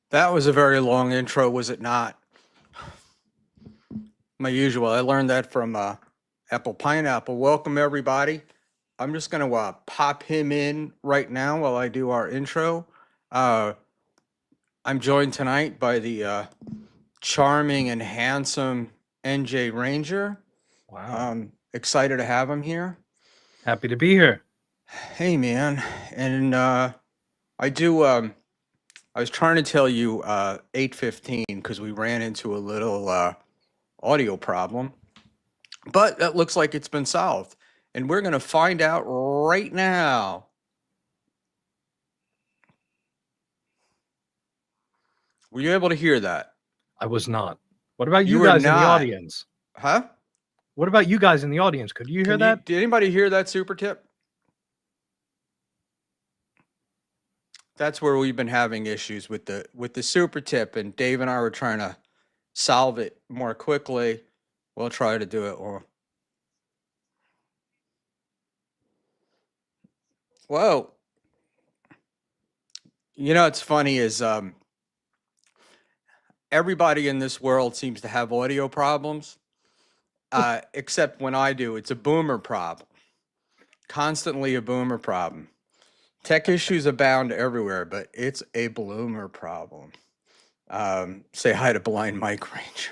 That was a very long intro, was it not? My usual. I learned that from Apple Pineapple. Welcome, everybody. I'm just going to pop him in right now while I do our intro. I'm joined tonight by the charming and handsome NJ Ranger. Wow. Excited to have him here. Happy to be here. Hey, man. And I was trying to tell you 8:15 because we ran into a little audio problem, but that looks like it's been solved. And we're going to find out right now. Were you able to hear that? I was not. What about you guys in the audience? Huh? What about you guys in the audience? Could you hear that? Did anybody hear that super tip? That's where we've been having issues with the super tip, and Dave and I were trying to solve it more quickly. We'll try to do it. Whoa. You know, what's funny is everybody in this world seems to have audio problems, except when I do. It's a boomer problem. Constantly a boomer problem. Tech issues abound everywhere, but it's a bloomer problem. Say hi to Blind Mike Ranger.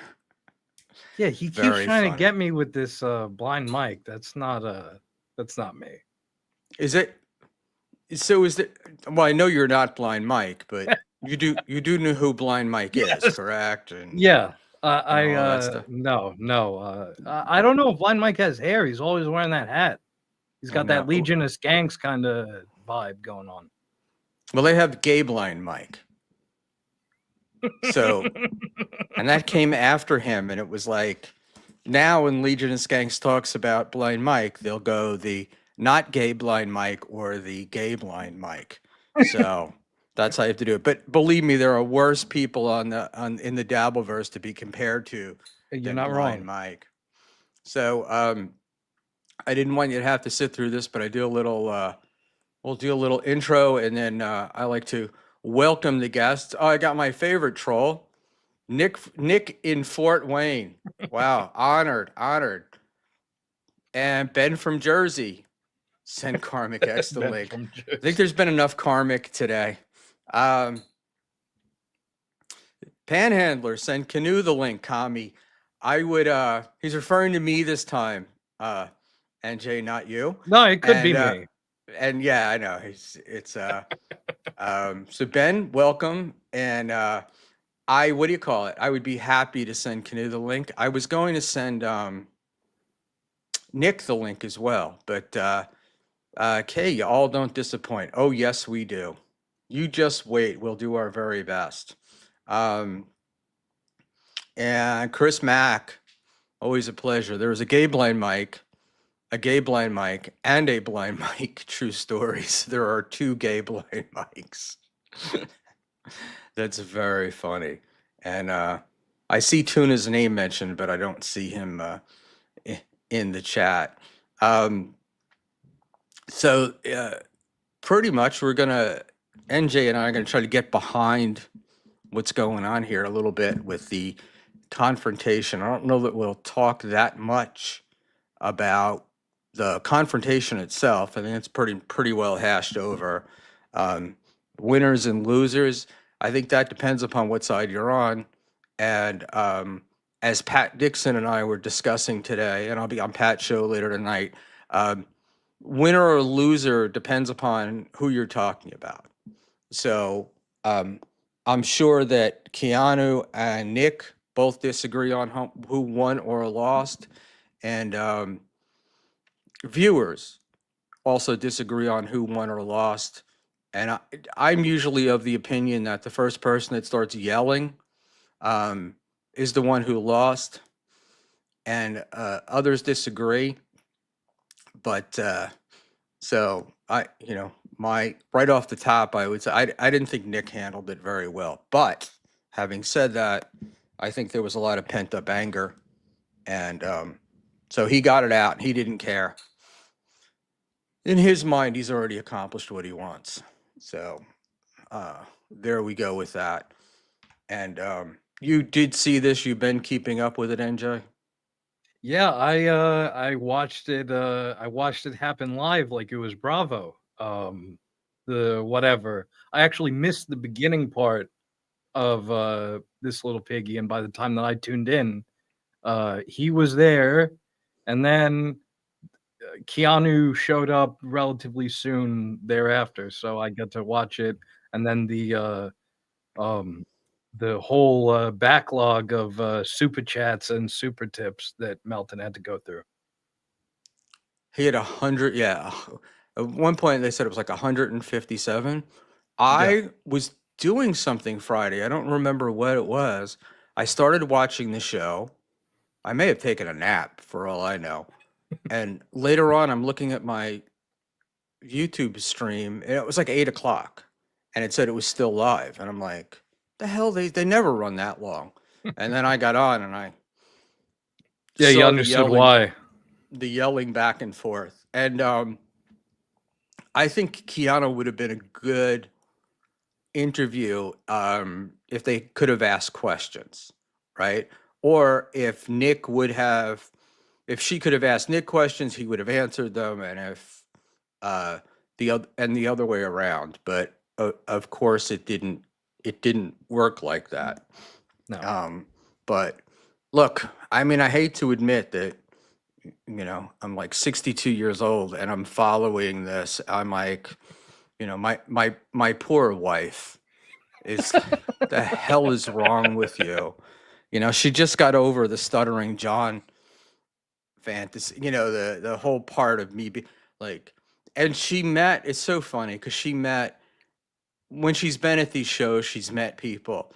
Yeah, he keeps trying to get me with this blind mic. That's not me. Is it? So is it? Well, I know you're not Blind Mike, but you do know who Blind Mike is, correct? And yeah, no. I don't know if Blind Mike has hair. He's always wearing that hat. He's got that Legion of Skanks kind of vibe going on. Well, they have Gay Blind Mike. So, and that came after him, and it was like, now when Legion of Skanks talks about Blind Mike, they'll go the not gay Blind Mike or the gay Blind Mike. So that's how you have to do it. But believe me, there are worse people in the Dabbleverse to be compared to You're than not Blind wrong. Mike. So I didn't want you to have to sit through this, but I do a little. We'll do a little intro, and then I like to welcome the guests. Oh, I got my favorite troll, Nick in Fort Wayne. Wow, honored. And Ben from Jersey. Send Karmic X the link. I think there's been enough Karmic today. Panhandler, send Canoe the link, Kami. I would, he's referring to me this time, NJ, not you. No, it could be me. And yeah, I know. So Ben, welcome. And what do you call it? I would be happy to send Canoe the link. I was going to send Nick the link as well, but Kay, you all don't disappoint. Oh, yes, we do. You just wait. We'll do our very best. And Chris Mack, always a pleasure. There was a gay blind Mike, and a blind Mike. True stories. There are two gay blind Mikes. That's very funny. And I see Tuna's name mentioned, but I don't see him in the chat. So pretty much NJ and I are going to try to get behind what's going on here a little bit with the confrontation. I don't know that we'll talk that much about the confrontation itself. I think it's pretty well hashed over. Winners and losers, I think that depends upon what side you're on. And as Pat Dixon and I were discussing today, and I'll be on Pat's show later tonight, winner or loser depends upon who you're talking about. So I'm sure that Keanu and Nick both disagree on who won or lost, and viewers also disagree on who won or lost. And I'm usually of the opinion that the first person that starts yelling is the one who lost, and others disagree. But so right off the top, I would say I didn't think Nick handled it very well. But having said that, I think there was a lot of pent up anger, and so he got it out. He didn't care. In his mind, he's already accomplished what he wants. So there we go with that. And you did see this. You've been keeping up with it, NJ? Yeah, I watched it. I watched it happen live, like it was Bravo. The whatever. I actually missed the beginning part of this little piggy, and by the time that I tuned in, he was there, and then Keanu showed up relatively soon thereafter, so I got to watch it, and then the whole backlog of super chats and super tips that Melton had to go through. He had 100, yeah. At one point they said it was like 157. I was doing something Friday. I don't remember what it was. I started watching the show. I may have taken a nap for all I know. And later on, I'm looking at my YouTube stream, and it was like 8 o'clock, and it said it was still live. And I'm like, the hell, they never run that long. And then I got on, and I you understood why. The yelling back and forth. And I think Keanu would have been a good interview if they could have asked questions, right? Or if she could have asked Nick questions, he would have answered them, and if the other way around. But of course, it didn't work like that. No. But look, I mean, I hate to admit that, I'm like 62 years old and I'm following this. I'm like, my poor wife is, the hell is wrong with you? She just got over the stuttering John fantasy, the whole part of me like, and it's so funny because when she's been at these shows, she's met people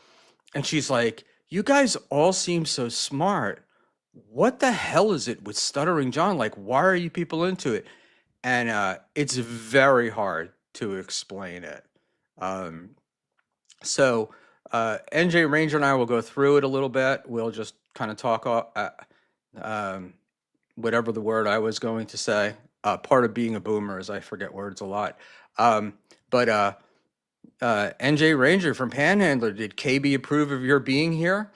and she's like, you guys all seem so smart. what the hell is it with Stuttering John? Like, why are you people into it? And it's very hard to explain it. Um, so NJ Ranger and I will go through it a little bit. We'll just kind of talk um, whatever the word I was going to say. Part of being a boomer is I forget words a lot. But NJ Ranger from Panhandler, did KB approve of your being here?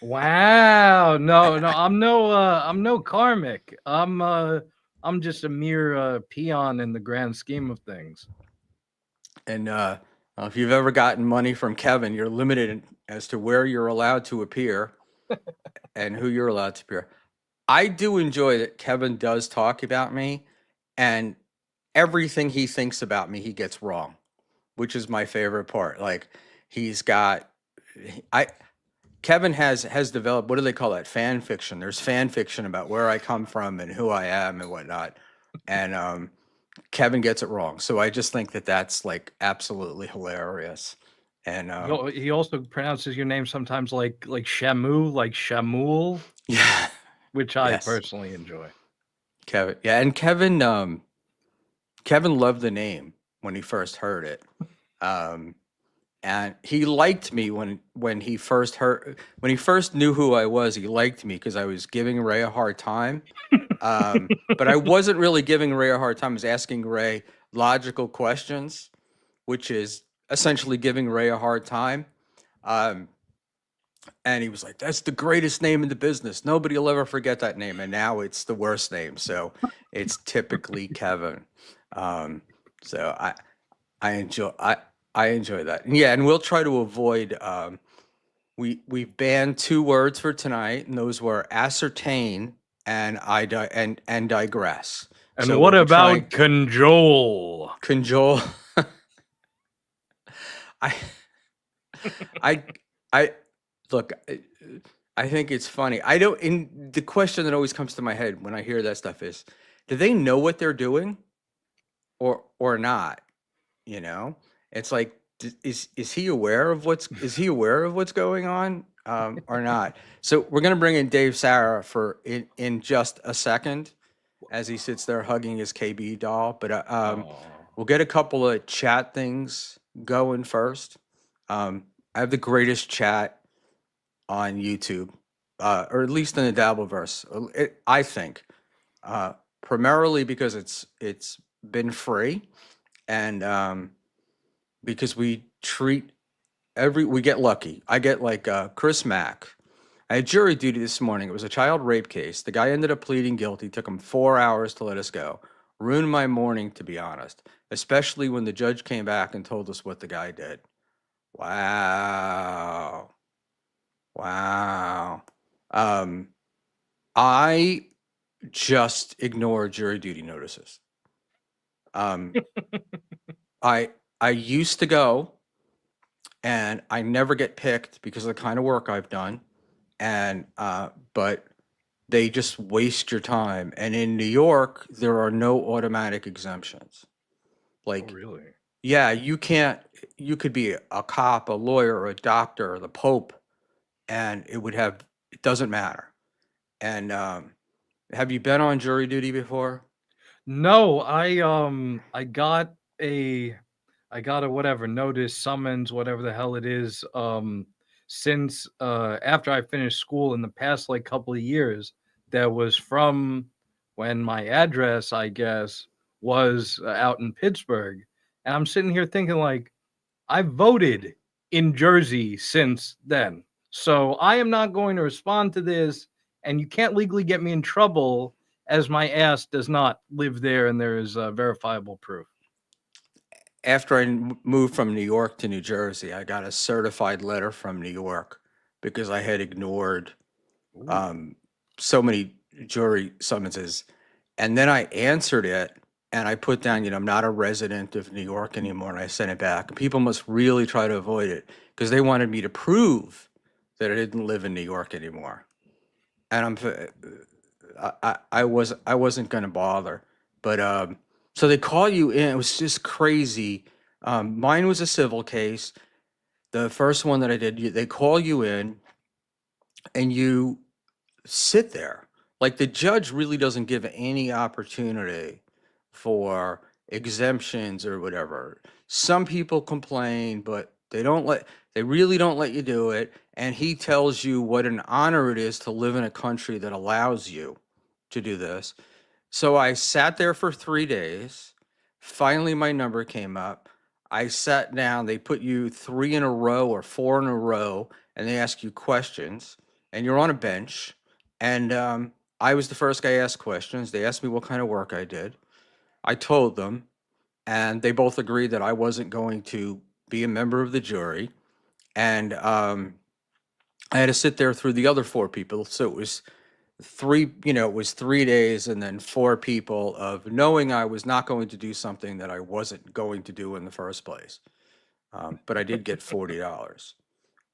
Wow. No, no, I'm no karmic. I'm just a mere peon in the grand scheme of things. And if you've ever gotten money from Kevin, you're limited as to where you're allowed to appear and who you're allowed to appear. I do enjoy that Kevin does talk about me, and everything he thinks about me, he gets wrong, which is my favorite part. Like he's got, I Kevin has developed, what do they call that? Fan fiction. There's fan fiction about where I come from and who I am and whatnot. And Kevin gets it wrong. So I just think that that's like absolutely hilarious. And He also pronounces your name sometimes like Shamu, like Shmuel, yeah, which I yes, personally enjoy. Kevin. Yeah, and Kevin loved the name when he first heard it. Um, and he liked me when he first knew who I was. He liked me because I was giving Ray a hard time. But I wasn't really giving Ray a hard time. I was asking Ray logical questions, which is essentially giving Ray a hard time. Um, and he was like, "That's the greatest name in the business. Nobody will ever forget that name." And now it's the worst name, so it's typically Kevin. Um, so I enjoy I enjoy that. And yeah, and we'll try to avoid. We banned two words for tonight, and those were ascertain and and digress. And So what we'll be about trying cajole? cajole. I I I look. I think it's funny. I don't. In the question that always comes to my head when I hear that stuff is, do they know what they're doing, or not? You know, it's like, is he aware of what's going on, or not? So we're gonna bring in Dave Sarra for in just a second, as he sits there hugging his KB doll. But Oh, we'll get a couple of chat things going first. I have the greatest chat on YouTube, or at least in the Dabbleverse. I think, primarily because it's been free, and because we get lucky. I get like Chris Mack. I had jury duty this morning. It was a child rape case. The guy ended up pleading guilty. Took him 4 hours to let us go. Ruined my morning, to be honest, especially when the judge came back and told us what the guy did. Wow. Wow. Um, I just ignore jury duty notices. Um, I I used to go, and I never get picked because of the kind of work I've done. And but they just waste your time. And in New York, there are no automatic exemptions. oh, Like, really? yeah, you can't. You could be a cop, a lawyer, a doctor, the Pope, and it doesn't matter. And have you been on jury duty before? No, I got a whatever notice, summons, whatever the hell it is. Since after I finished school in the past like couple of years, that was from when my address, I guess, was out in Pittsburgh, and I'm sitting here thinking like I voted in Jersey since then, so I am not going to respond to this, and you can't legally get me in trouble as my ass does not live there and there is verifiable proof. After I moved from New York to New Jersey, I got a certified letter from New York because I had ignored Ooh. um, so many jury summonses. And then I answered it, and I put down, I'm not a resident of New York anymore, and I sent it back. People must really try to avoid it because they wanted me to prove that I didn't live in New York anymore. And I wasn't going to bother. But so they call you in. It was just crazy. Mine was a civil case. The first one that I did, they call you in, and sit there. Like the judge really doesn't give any opportunity for exemptions or whatever. Some people complain, but they really don't let you do it. And he tells you what an honor it is to live in a country that allows you to do this. So I sat there for 3 days. Finally, my number came up. I sat down. They put you 3 in a row or 4 in a row, and they ask you questions, and you're on a bench. And I was the first guy asked questions. They asked me what kind of work I did. I told them, and they both agreed that I wasn't going to be a member of the jury. And I had to sit there through the other 4 people. So it was it was 3 days and then 4 people of knowing I was not going to do something that I wasn't going to do in the first place. But I did get $40.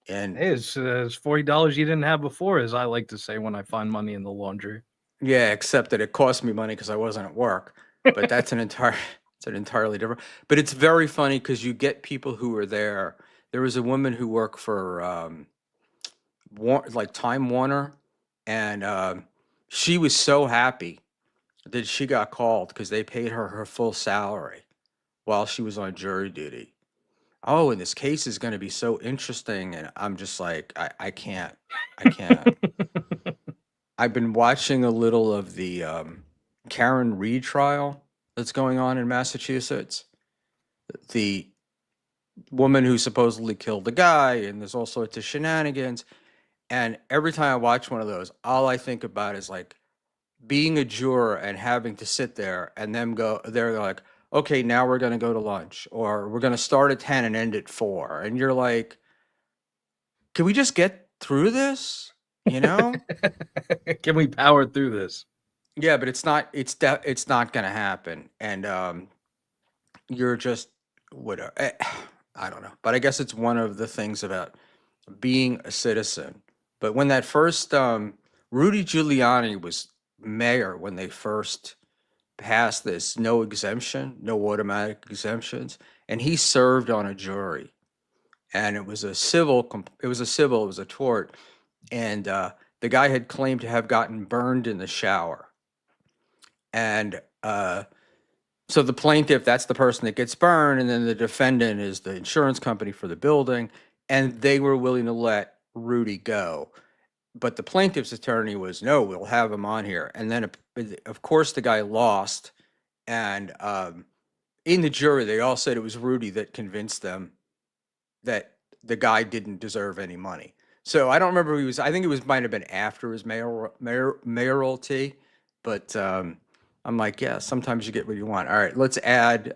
And Hey, it's $40 you didn't have before, as I like to say when I find money in the laundry. yeah, except that it cost me money because I wasn't at work. But that's it's an entirely different. But it's very funny because you get people who are there. There was a woman who worked for like Time Warner, and she was so happy that she got called because they paid her full salary while she was on jury duty. Oh, and this case is going to be so interesting, and I'm just like, I can't, I can't. I've been watching a little of the Karen Reed trial that's going on in Massachusetts. The woman who supposedly killed the guy, and there's all sorts of shenanigans. And every time I watch one of those, all I think about is like being a juror and having to sit there and them go, they're like, okay, now we're going to go to lunch, or we're going to start at 10 and end at 4. And you're like, can we just get through this? You know? Can we power through this? Yeah, but it's not, it's not going to happen. And you're just, whatever. I don't know. But I guess it's one of the things about being a citizen. But when that first, Rudy Giuliani was mayor when they first passed this no exemption, no automatic exemptions, and he served on a jury, and it was a tort, and the guy had claimed to have gotten burned in the shower, and so the plaintiff, that's the person that gets burned, and then the defendant is the insurance company for the building, and they were willing to let Rudy go. But the plaintiff's attorney was, no, we'll have him on here. And then, of course, the guy lost. And in the jury, they all said it was Rudy that convinced them that the guy didn't deserve any money. So I don't remember who he was. I think might have been after his mayoralty. But I'm like, yeah, sometimes you get what you want. All right, let's add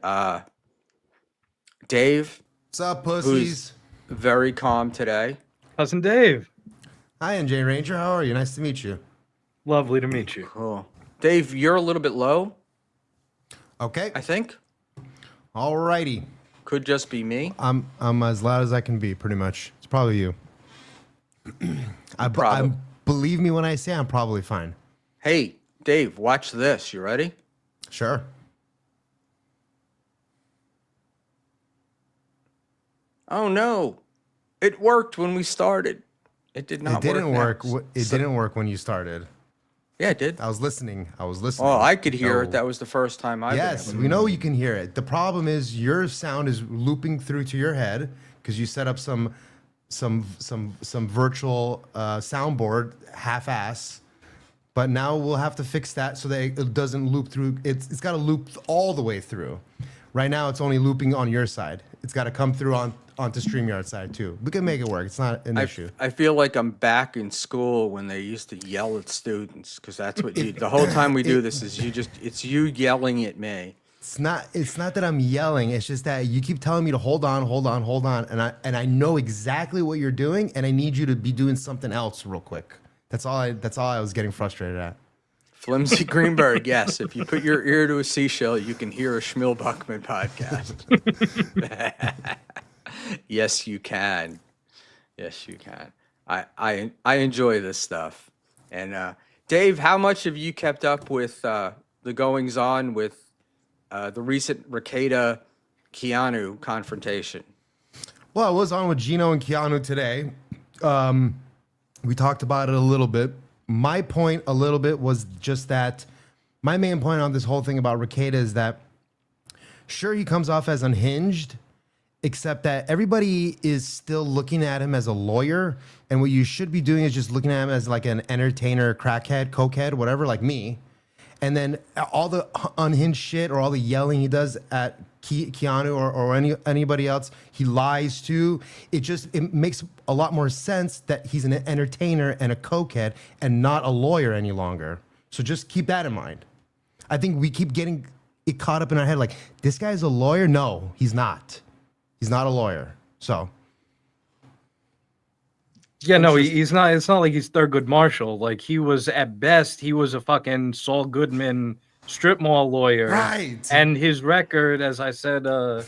Dave. What's up, pussies? Who's very calm today. Cousin Dave. Hi, NJ Ranger. How are you? Nice to meet you. Lovely to meet you. Cool. Dave, you're a little bit low, Okay. I think. Alrighty. Could just be me. I'm as loud as I can be, pretty much. It's probably you. I believe me when I say I'm probably fine. Hey, Dave, watch this. You ready? Sure. Oh no. It worked when we started. It did not work. It didn't work. now. It didn't work when you started. Yeah, it did. I was listening. Oh, I could hear it. That was the first time I've Yes, been able we know you can hear it. The problem is your sound is looping through to your head because you set up some virtual soundboard half-ass. But now we'll have to fix that so that it doesn't loop through. It's got to loop all the way through. Right now, it's only looping on your side. It's got to come through onto StreamYard side too. We can make it work. It's not an issue. I feel like I'm back in school when they used to yell at students because that's what the whole time we do this is it's you yelling at me. It's not that I'm yelling. It's just that you keep telling me to hold on, and I know exactly what you're doing, and I need you to be doing something else real quick. That's all I was getting frustrated at. Flimsy Greenberg, yes. If you put your ear to a seashell, you can hear a Schmuel Buckman podcast. Yes, you can. Yes, you can. I enjoy this stuff. And Dave, how much have you kept up with the goings on with the recent Rekieta Keanu confrontation? Well, I was on with Gino and Keanu today. We talked about it a little bit my point a little bit was just that my main point on this whole thing about Rekieta is that sure, he comes off as unhinged, except that everybody is still looking at him as a lawyer. And what you should be doing is just looking at him as like an entertainer, crackhead, cokehead, whatever, like me. And then all the unhinged shit or all the yelling he does at Keanu or anybody else, he lies to. It makes a lot more sense that he's an entertainer and a cokehead and not a lawyer any longer. So just keep that in mind. I think we keep getting it caught up in our head like, this guy's a lawyer? No, he's not. He's not a lawyer. So. Yeah, no, he's not. It's not like he's Thurgood Marshall. Like, he was, at best, he was a fucking Saul Goodman strip mall lawyer. Right. And his record, as I said the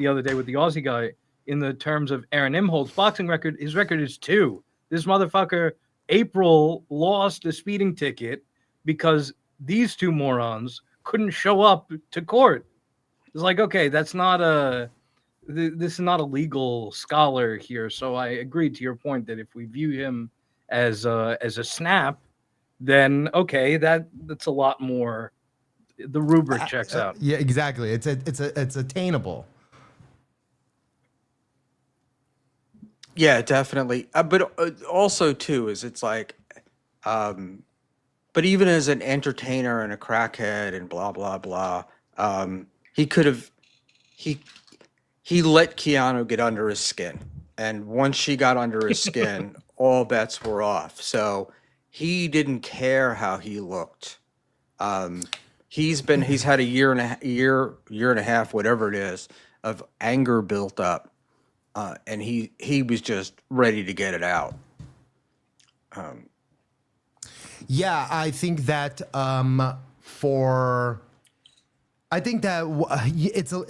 other day with the Aussie guy, in the terms of Aaron Imholt's boxing record, his record is 2. This motherfucker, April, lost a speeding ticket because these two morons couldn't show up to court. It's like, okay, that's not this is not a legal scholar here. So I agree to your point that if we view him as a snap, then okay, that's a lot more. The rubric checks out. Yeah, exactly. It's attainable. Yeah, definitely. But also too is it's like, but even as an entertainer and a crackhead and blah blah blah, he could have he let Keanu get under his skin, and once she got under his skin, all bets were off. So he didn't care how he looked. He's had a year and a half, whatever it is, of anger built up, and he was just ready to get it out. Yeah, I think that it's a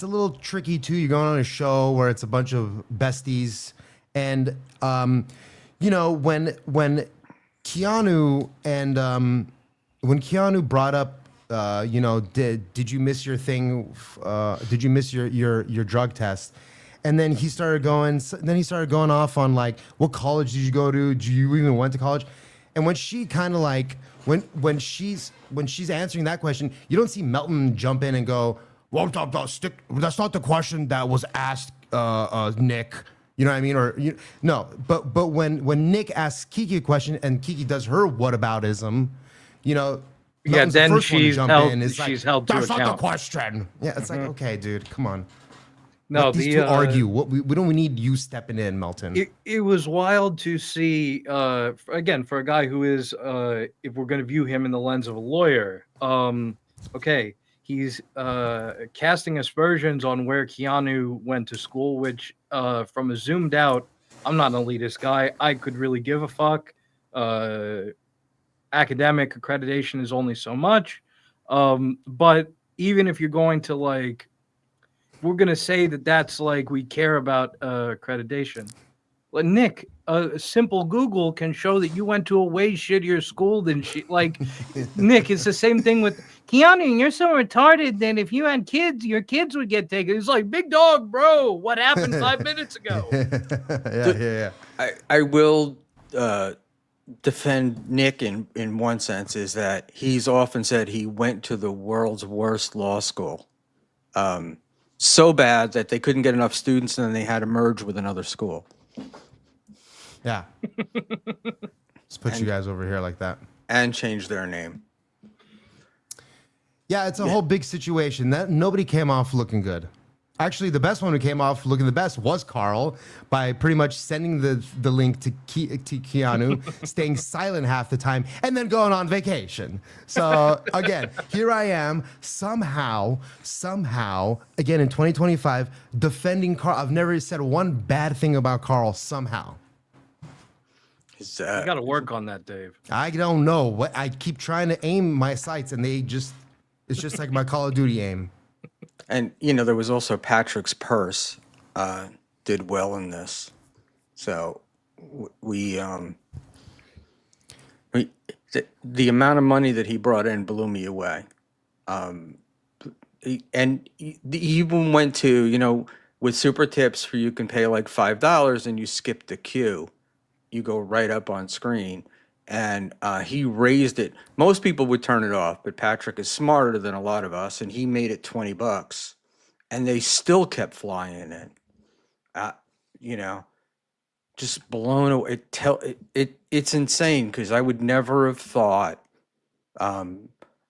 little tricky too. You're going on a show where it's a bunch of besties, and you know, when Keanu brought up, you know, did you miss your thing? Did you miss your drug test? And then he started going off on like, what college did you go to? Do you even went to college? And when she kind of like when she's answering that question, you don't see Melton jump in and go, well, that's not the question that was asked, Nick. You know what I mean? Or no, but when Nick asks Kiki a question and Kiki does her whataboutism, you know, yeah, Melton's then the first one to jump in. It's she's like, held to that's account. not the question. Yeah, it's like, okay, dude, come on. No, Let these two argue. What we don't need you stepping in, Melton. It was wild to see. Again, for a guy who is, if we're going to view him in the lens of a lawyer, okay, he's casting aspersions on where Keanu went to school, which, from a zoomed out, I'm not an elitist guy. I could really give a fuck. Academic accreditation is only so much, but even if you're going to like. We're going to say that that's like we care about accreditation. Like, Nick, a simple Google can show that you went to a way shittier school than she. Like, Nick, it's the same thing with Keanu. You're so retarded that if you had kids, your kids would get taken. It's like, big dog, bro. What happened 5 minutes ago? Yeah. I will defend Nick in one sense, is that he's often said he went to the world's worst law school. So bad that they couldn't get enough students, and then they had to merge with another school. Yeah. Let's put you guys over here like that. And change their name. Yeah, it's a whole big situation. That nobody came off looking good. Actually, the best one who came off looking the best was Carl, by pretty much sending the link to Keanu, staying silent half the time, and then going on vacation. So again, here I am, somehow, again in 2025, defending Carl. I've never said one bad thing about Carl, somehow. You got to work on that, Dave. I don't know. What I keep trying to aim my sights, and it's just like my Call of Duty aim. And, you know, there was also Patrick's purse did well in this. So the amount of money that he brought in blew me away. He even went to, you know, with super tips where you can pay like $5 and you skip the queue. You go right up on screen. and he raised it. Most people would turn it off, but Patrick is smarter than a lot of us, and he made it $20, and they still kept flying in. Uh, you know, just blown away. It's insane because I would never have thought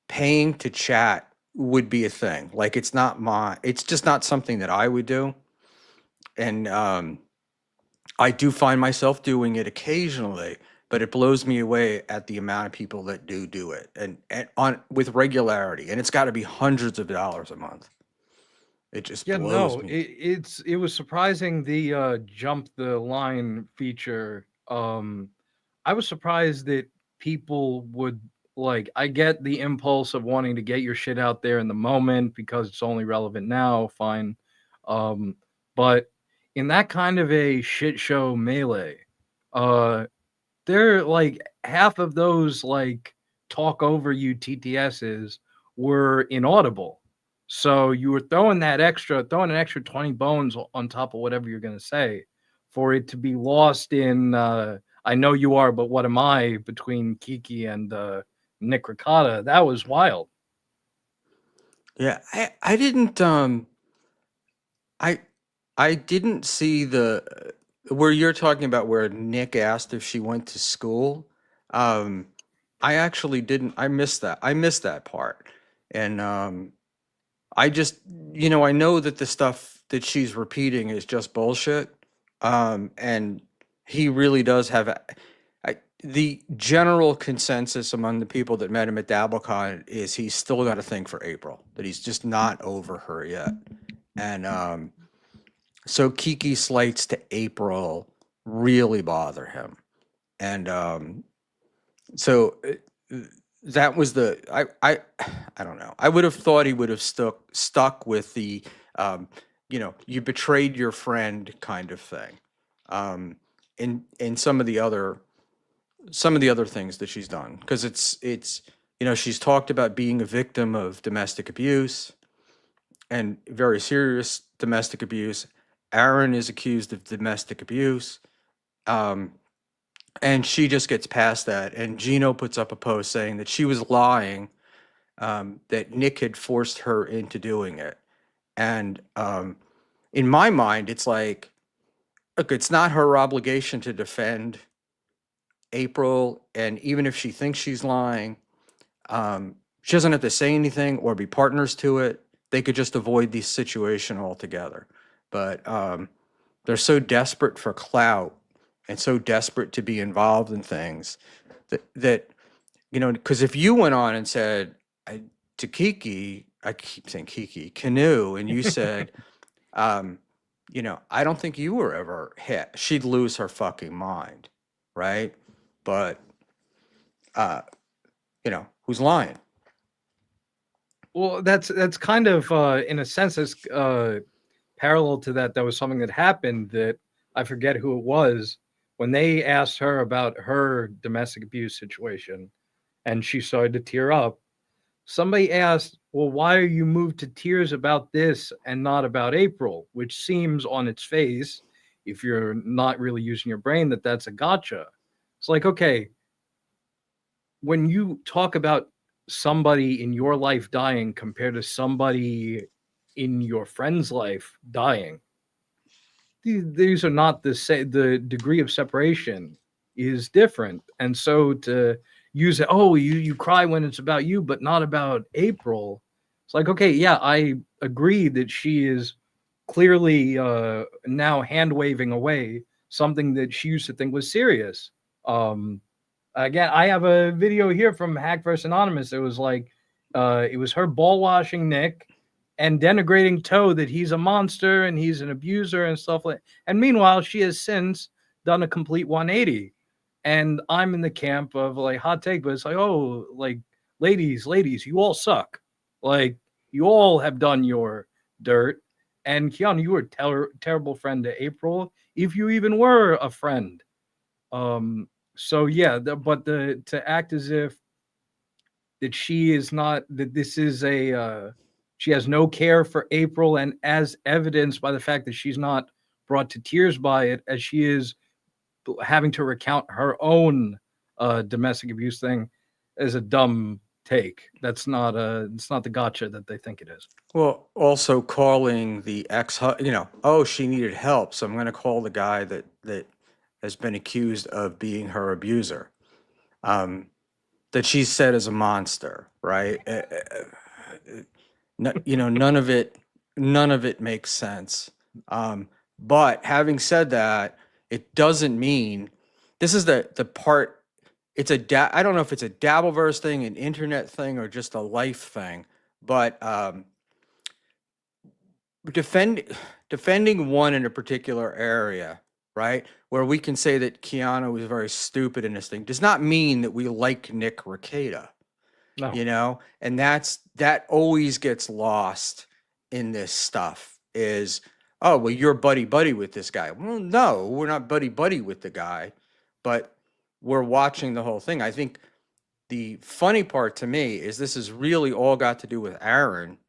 paying to chat would be a thing. Like it's just not something that I would do. And I do find myself doing it occasionally, but it blows me away at the amount of people that do it and on with regularity. And it's got to be hundreds of dollars a month. It just Yeah, blows no, me. it was surprising the jump the line feature. I was surprised that people would like. I get the impulse of wanting to get your shit out there in the moment because it's only relevant now. Fine, but in that kind of a shit show melee, they're like half of those like talk over you TTSs were inaudible. So you were throwing an extra 20 bones on top of whatever you're going to say for it to be lost in I know you are, but what am I between Kiki and Nick Ricotta. That was wild. Yeah, I didn't I I didn't see the where you're talking about where Nick asked if she went to school. Um I actually didn't. I missed that. I missed that part. And I just, I know that the stuff that she's repeating is just bullshit. And he really does have the general consensus among the people that met him at DabbleCon is he's still got a thing for April, that he's just not over her yet. And so Kiki slights to April really bother him. And so that was I don't know. I would have thought he would have stuck with the you betrayed your friend kind of thing. In some of the other things that she's done, because it's she's talked about being a victim of domestic abuse and very serious domestic abuse. Aaron is accused of domestic abuse. And she just gets past that. And Gino puts up a post saying that she was lying, that Nick had forced her into doing it. And in my mind, it's like, look, it's not her obligation to defend April. And even if she thinks she's lying, she doesn't have to say anything or be partners to it. They could just avoid the situation altogether. But they're so desperate for clout and so desperate to be involved in things that because if you went on and said to Kiki, I keep saying Kiki, Keanu, and you said, I don't think you were ever hit, she'd lose her fucking mind, right? But, who's lying? Well, that's kind of in a sense that's parallel to that. That was something that happened that I forget who it was when they asked her about her domestic abuse situation, and she started to tear up. Somebody asked, "Well, why are you moved to tears about this and not about April?" Which seems on its face, if you're not really using your brain, that's a gotcha. It's like, okay, when you talk about somebody in your life dying compared to somebody in your friend's life dying, these are not the same. The degree of separation is different. And so to use it, oh, you cry when it's about you, but not about April. It's like, okay, yeah, I agree that she is clearly now hand waving away something that she used to think was serious. Again, I have a video here from Hack vs. Anonymous. It was like, it was her ball washing Nick and denigrating Toe that he's a monster and he's an abuser and stuff like. And meanwhile, she has since done a complete 180. And I'm in the camp of like hot take, but it's like, oh, like ladies, you all suck. Like you all have done your dirt. And Keanu, you were a terrible friend to April, if you even were a friend. So yeah, to act as if that she is not, that this is she has no care for April, and as evidenced by the fact that she's not brought to tears by it, as she is having to recount her own domestic abuse thing is a dumb take. It's not the gotcha that they think it is. Well, also calling the ex, oh, she needed help, so I'm going to call the guy that has been accused of being her abuser, that she's said is a monster, right? None of it makes sense. But having said that, it doesn't mean this is the part. It's I don't know if it's a Dabbleverse thing, an internet thing, or just a life thing, but defending one in a particular area, right, where we can say that Keanu was very stupid in this thing, does not mean that we like Nick Rekieta. No. And that always gets lost in this stuff is, oh, well, you're buddy with this guy. Well, no, we're not buddy with the guy, but we're watching the whole thing. I think the funny part to me is this has really all got to do with Aaron,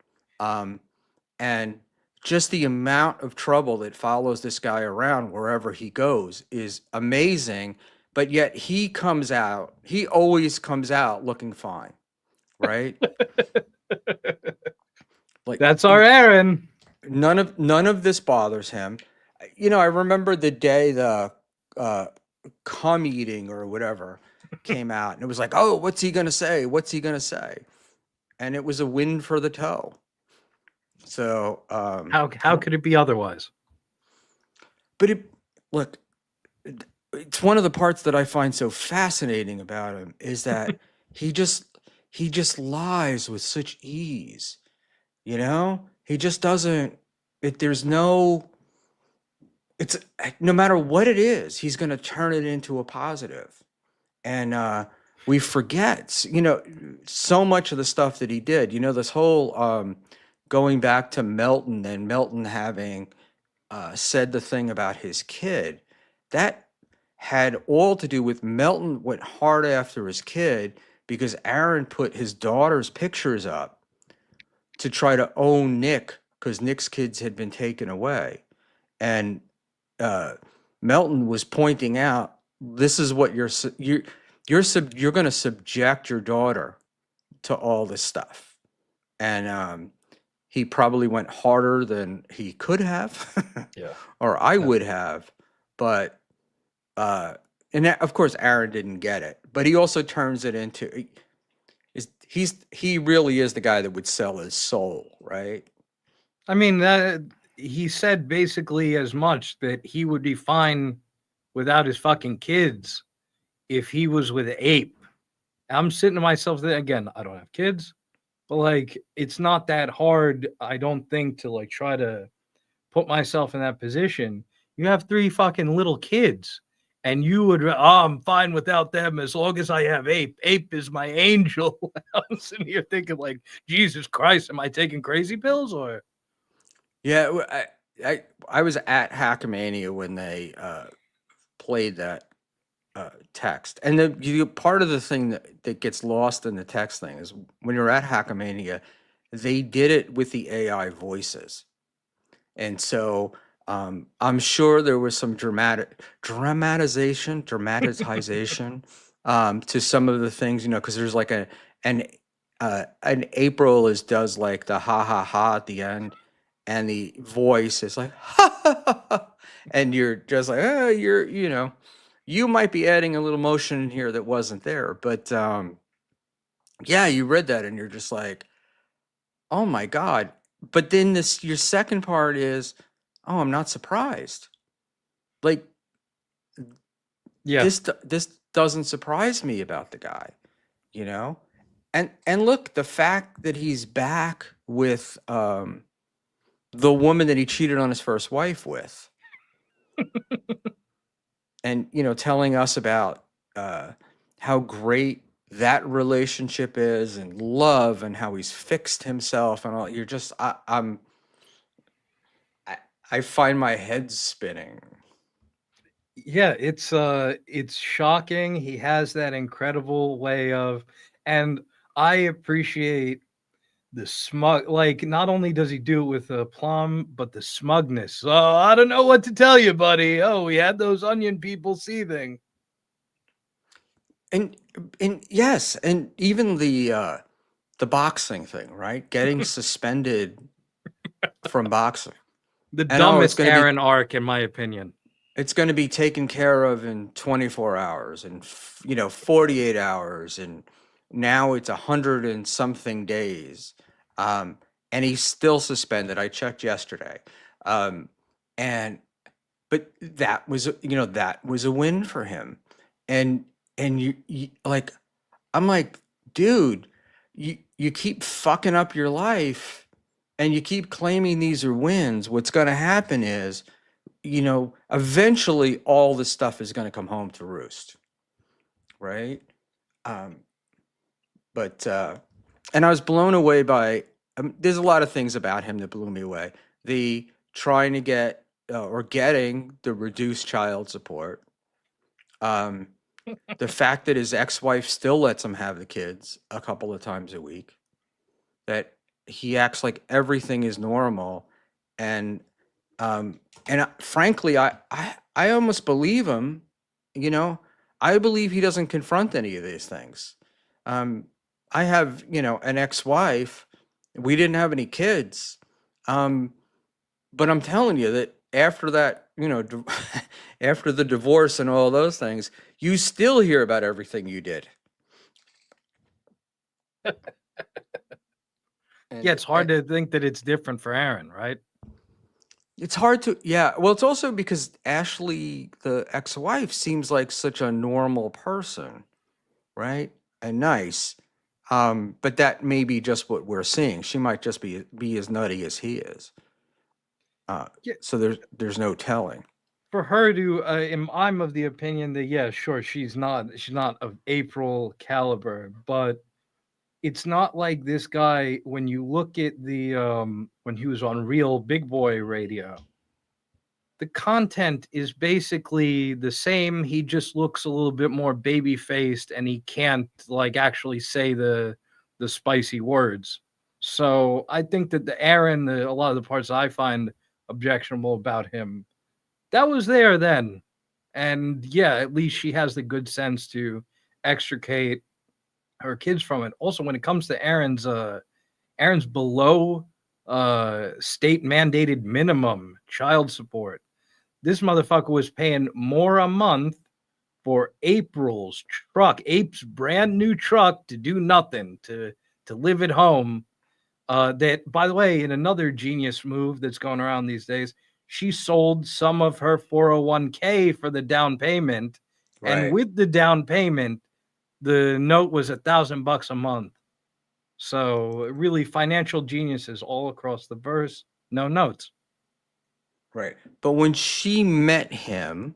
and just the amount of trouble that follows this guy around wherever he goes is amazing. But yet he always comes out looking fine, right? Like, That's our Aaron. none of this bothers him. I remember the day the cum eating or whatever came out, and it was like, oh, what's he gonna say? And it was a win for the toe. So How could it be otherwise? but it's one of the parts that I find so fascinating about him is that he just lies with such ease. He just doesn't. There's no. It's no matter what it is, he's going to turn it into a positive, and we forget. So much of the stuff that he did. This whole going back to Melton and Melton having said the thing about his kid, that had all to do with Melton went hard after his kid because Aaron put his daughter's pictures up to try to own Nick because Nick's kids had been taken away. And Melton was pointing out, this is what you're going to subject your daughter to all this stuff. And he probably went harder than he could have, Yeah. or I would have. But, and of course, Aaron didn't get it. But he also turns it into, he really is the guy that would sell his soul, right? I mean, he said basically as much that he would be fine without his fucking kids if he was with Ape. I'm sitting to myself there again. I don't have kids, but it's not that hard. I don't think to try to put myself in that position. You have 3 fucking little kids, and you would. Oh, I'm fine without them as long as I have Ape. Ape is my angel. I'm sitting here thinking, Jesus Christ, am I taking crazy pills or? Yeah, I was at Hackmania when they played that text, and the part of the thing that gets lost in the text thing is when you're at Hackmania, they did it with the AI voices, and so I'm sure there was some dramatization to some of the things, because there's an April does the ha ha ha at the end. And the voice is like, ha, ha, ha, ha. And you're just like, you might be adding a little motion in here that wasn't there. But yeah, you read that and you're just like, oh my God. But then your second part is, oh, I'm not surprised. Yeah, this doesn't surprise me about the guy, And look, the fact that he's back with the woman that he cheated on his first wife with, and telling us about how great that relationship is and love and how he's fixed himself and all. You're just I find my head spinning. Yeah, it's shocking. He has that incredible way of, and I appreciate the smug, not only does he do it with aplomb, but the smugness. Oh, I don't know what to tell you, buddy. Oh, we had those onion people seething. and yes, and even the boxing thing, right? Getting suspended from boxing. The And oh, dumbest Aaron arc, in my opinion. it's going to be taken care of in 24 hours and 48 hours, and now it's 100 and something days, and he's still suspended. I checked yesterday, um, and but that was a win for him, and you like, I'm like, dude, you keep fucking up your life, and you keep claiming these are wins. What's going to happen is, eventually all this stuff is going to come home to roost, right? Um, but and I was blown away by. There's a lot of things about him that blew me away. The trying to get or getting the reduced child support. Um, the fact that his ex-wife still lets him have the kids a couple of times a week. That he acts like everything is normal, and frankly, I almost believe him. You know, I believe he doesn't confront any of these things. I have, an ex-wife. We didn't have any kids, but I'm telling you that after that, after the divorce and all those things, you still hear about everything you did. Yeah, it's hard to think that it's different for Aaron, right? It's hard to, yeah. Well, it's also because Ashley, the ex-wife, seems like such a normal person, right? And nice. But that may be just what we're seeing. She might just be as nutty as he is. Yeah. So there's no telling. For her to, I'm of the opinion that yeah, sure, she's not of April caliber, but it's not like this guy. When you look at the when he was on Real Big Boy Radio, the content is basically the same. He just looks a little bit more baby faced, and he can't like actually say the spicy words. So I think that the Aaron, a lot of the parts I find objectionable about him, that was there then. And yeah, at least she has the good sense to extricate her kids from it. Also, when it comes to Aaron's below state mandated minimum child support, this motherfucker was paying more a month for April's brand new truck, to do nothing, to live at home. That, by the way, in another genius move that's going around these days, she sold some of her 401k for the down payment. Right. And with the down payment, the note was $1,000 a month. So really financial geniuses all across the verse, no notes. Right. But when she met him,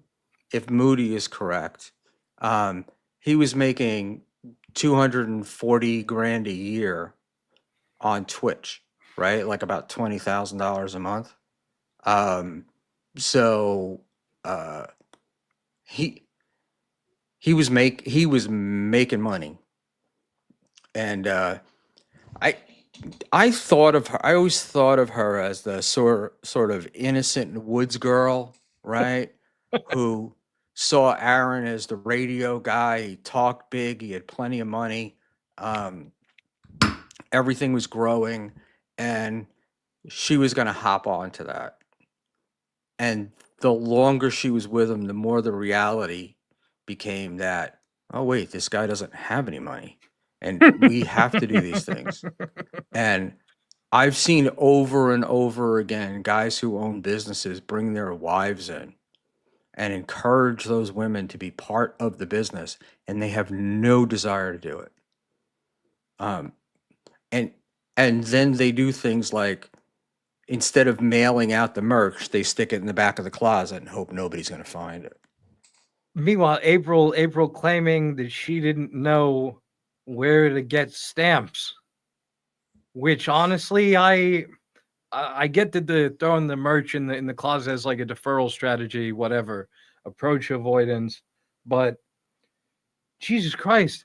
if Moody is correct, he was making 240 grand a year on Twitch, right? Like about $20,000 a month. So he was making money, and I thought of her. I always thought of her as the sort of innocent woods girl, right? Who saw Aaron as the radio guy. He talked big. He had plenty of money. Everything was growing, and she was going to hop onto that. And the longer she was with him, the more the reality became that, oh wait, this guy doesn't have any money, and we have to do these things. And I've seen over and over again guys who own businesses bring their wives in and encourage those women to be part of the business, and they have no desire to do it. And then they do things like, instead of mailing out the merch, they stick it in the back of the closet and hope nobody's going to find it. Meanwhile, April claiming that she didn't know where to get stamps, which honestly, I get that the throwing the merch in the closet as like a deferral strategy, whatever, approach avoidance, but Jesus Christ,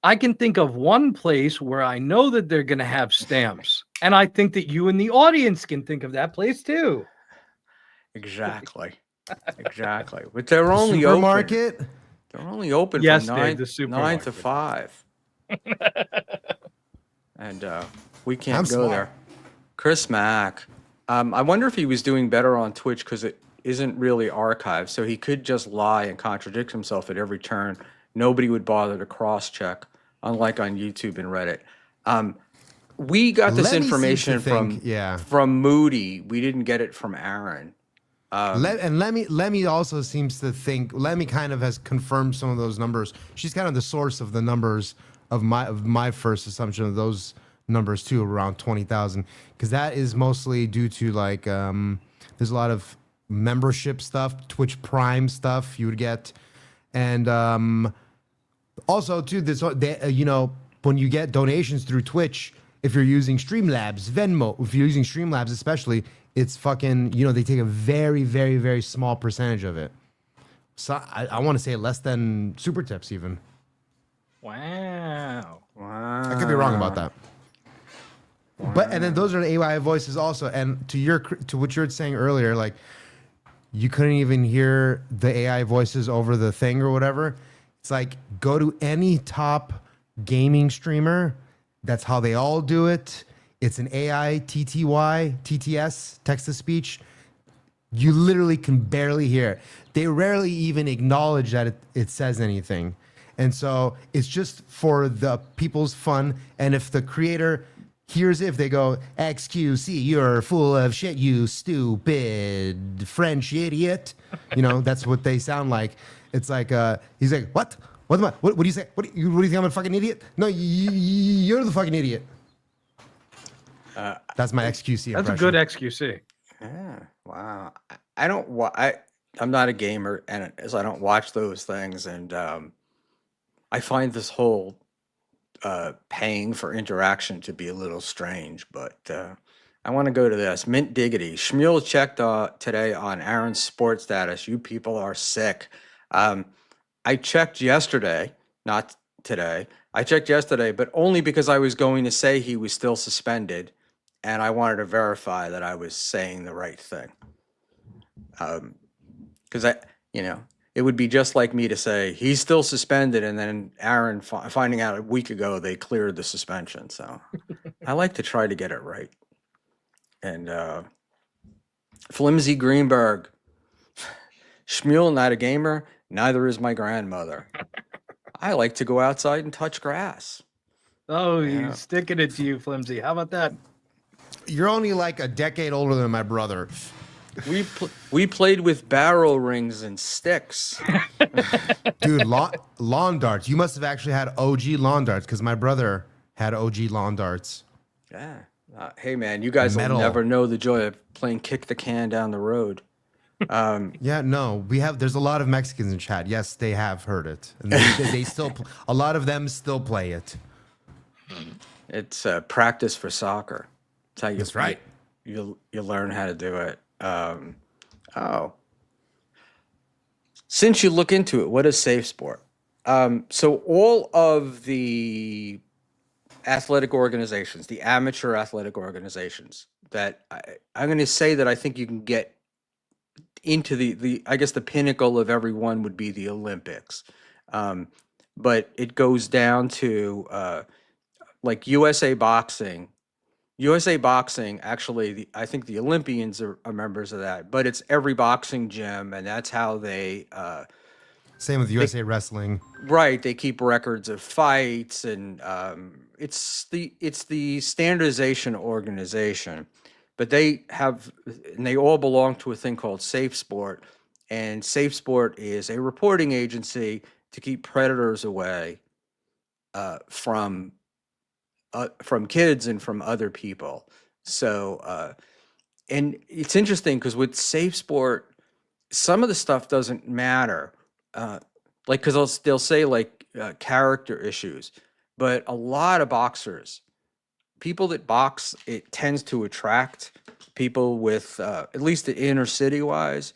I can think of one place where I know that they're going to have stamps, and I think that you and the audience can think of that place too. Exactly. Exactly. But they're only open. Supermarket. They're only open Yes, from Dave, 9, the 9 to supermarket. 5. And we I'm can't go smart. there. Chris Mack. I wonder if he was doing better on Twitch because it isn't really archived. So he could just lie and contradict himself at every turn. Nobody would bother to cross check, unlike on YouTube and Reddit. We got this Lemmy seems to information think- yeah. from Moody. We didn't get it from Aaron. And Lemmy also seems to think Lemmy kind of has confirmed some of those numbers. She's kind of the source of the numbers of my first assumption of those numbers too, around 20,000, because that is mostly due to like there's a lot of membership stuff, Twitch Prime stuff you would get, and also too this when you get donations through Twitch, if you're using Streamlabs, Venmo, if you're using Streamlabs especially, it's fucking, they take a very, very, very small percentage of it. So I want to say less than super tips even. Wow. I could be wrong about that. But and then those are the AI voices also. And to what you were saying earlier, like you couldn't even hear the AI voices over the thing or whatever. It's like go to any top gaming streamer. That's how they all do it. It's an AI TTS, text to speech. You literally can barely hear it. They rarely even acknowledge that it says anything. And so it's just for the people's fun. And if the creator hears it, if they go, XQC, you're full of shit, you stupid French idiot. That's what they sound like. It's like, he's like, what? What am I? What do you say? What do you think I'm a fucking idiot? No, you're the fucking idiot. That's my XQC impression. That's a good XQC. Yeah. Wow. I'm not a gamer, and I don't watch those things, and I find this whole paying for interaction to be a little strange. But I want to go to this. Mint Diggity. Schmuel checked today on Aaron's sports status. You people are sick. I checked yesterday, not today. I checked yesterday, but only because I was going to say he was still suspended, and I wanted to verify that I was saying the right thing. Because it would be just like me to say he's still suspended, and then Aaron finding out a week ago they cleared the suspension. So I like to try to get it right. And Flimsy Greenberg, Schmuel, not a gamer. Neither is my grandmother. I like to go outside and touch grass. Oh, Yeah. he's sticking it to you, Flimsy. How about that? You're only like a decade older than my brother. We played with barrel rings and sticks. Dude, lawn darts. You must have actually had OG lawn darts because my brother had OG lawn darts. Yeah. Hey, man, you guys Metal. will never know the joy of playing kick the can down the road. Yeah, no, there's a lot of Mexicans in chat. Yes, they have heard it. And they still, a lot of them still play it. It's practice for soccer. That's how you. That's right. You learn how to do it. Since you look into it, what is safe sport? So all of the athletic organizations, the amateur athletic organizations that I'm going to say that I think you can get into the I guess the pinnacle of every one would be the Olympics. But it goes down to like USA Boxing. USA Boxing, actually, I think the Olympians are members of that, but it's every boxing gym, and that's how they Same with USA Wrestling. right. They keep records of fights, and it's the standardization organization, but they all belong to a thing called Safe Sport, and Safe Sport is a reporting agency to keep predators away from kids and from other people. So, and it's interesting because with Safe Sport, some of the stuff doesn't matter. Like, because they'll say like character issues, but a lot of boxers, people that box, it tends to attract people with, at least the inner city wise,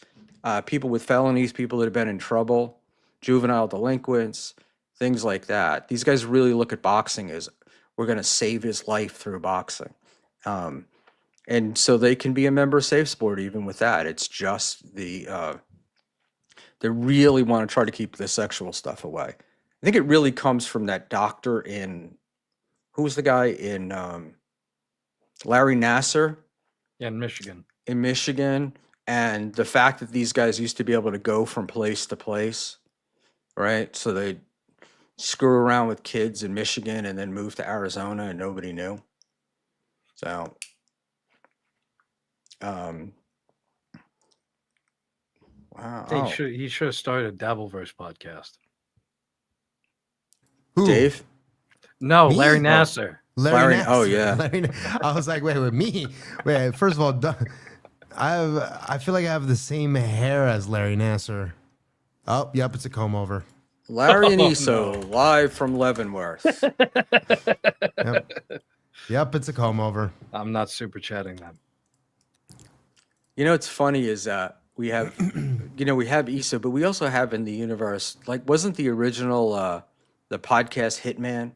people with felonies, people that have been in trouble, juvenile delinquents, things like that. These guys really look at boxing as we're going to save his life through boxing. And so they can be a member of Safe Sport even with that. It's just the They really want to try to keep the sexual stuff away. I think it really comes from that doctor in, who was the guy in Larry Nasser Yeah, in Michigan. in Michigan, and the fact that these guys used to be able to go from place to place, right? So they screw around with kids in Michigan and then move to Arizona and nobody knew. So, wow. He Oh, should have started a Dabbleverse podcast. Who? Dave? No, Me? Larry Oh. Nasser. Larry- Nasser. oh, yeah. I was like, wait, me? Wait, first of all, I feel like I have the same hair as Larry Nasser. Oh, yep, it's a comb over. Larry and Oh, Iso, no. live from Leavenworth. Yep, it's a comb over. I'm not super chatting them. You know what's funny is we have, we have Iso, but we also have in the universe, like, wasn't the original the podcast Hitman?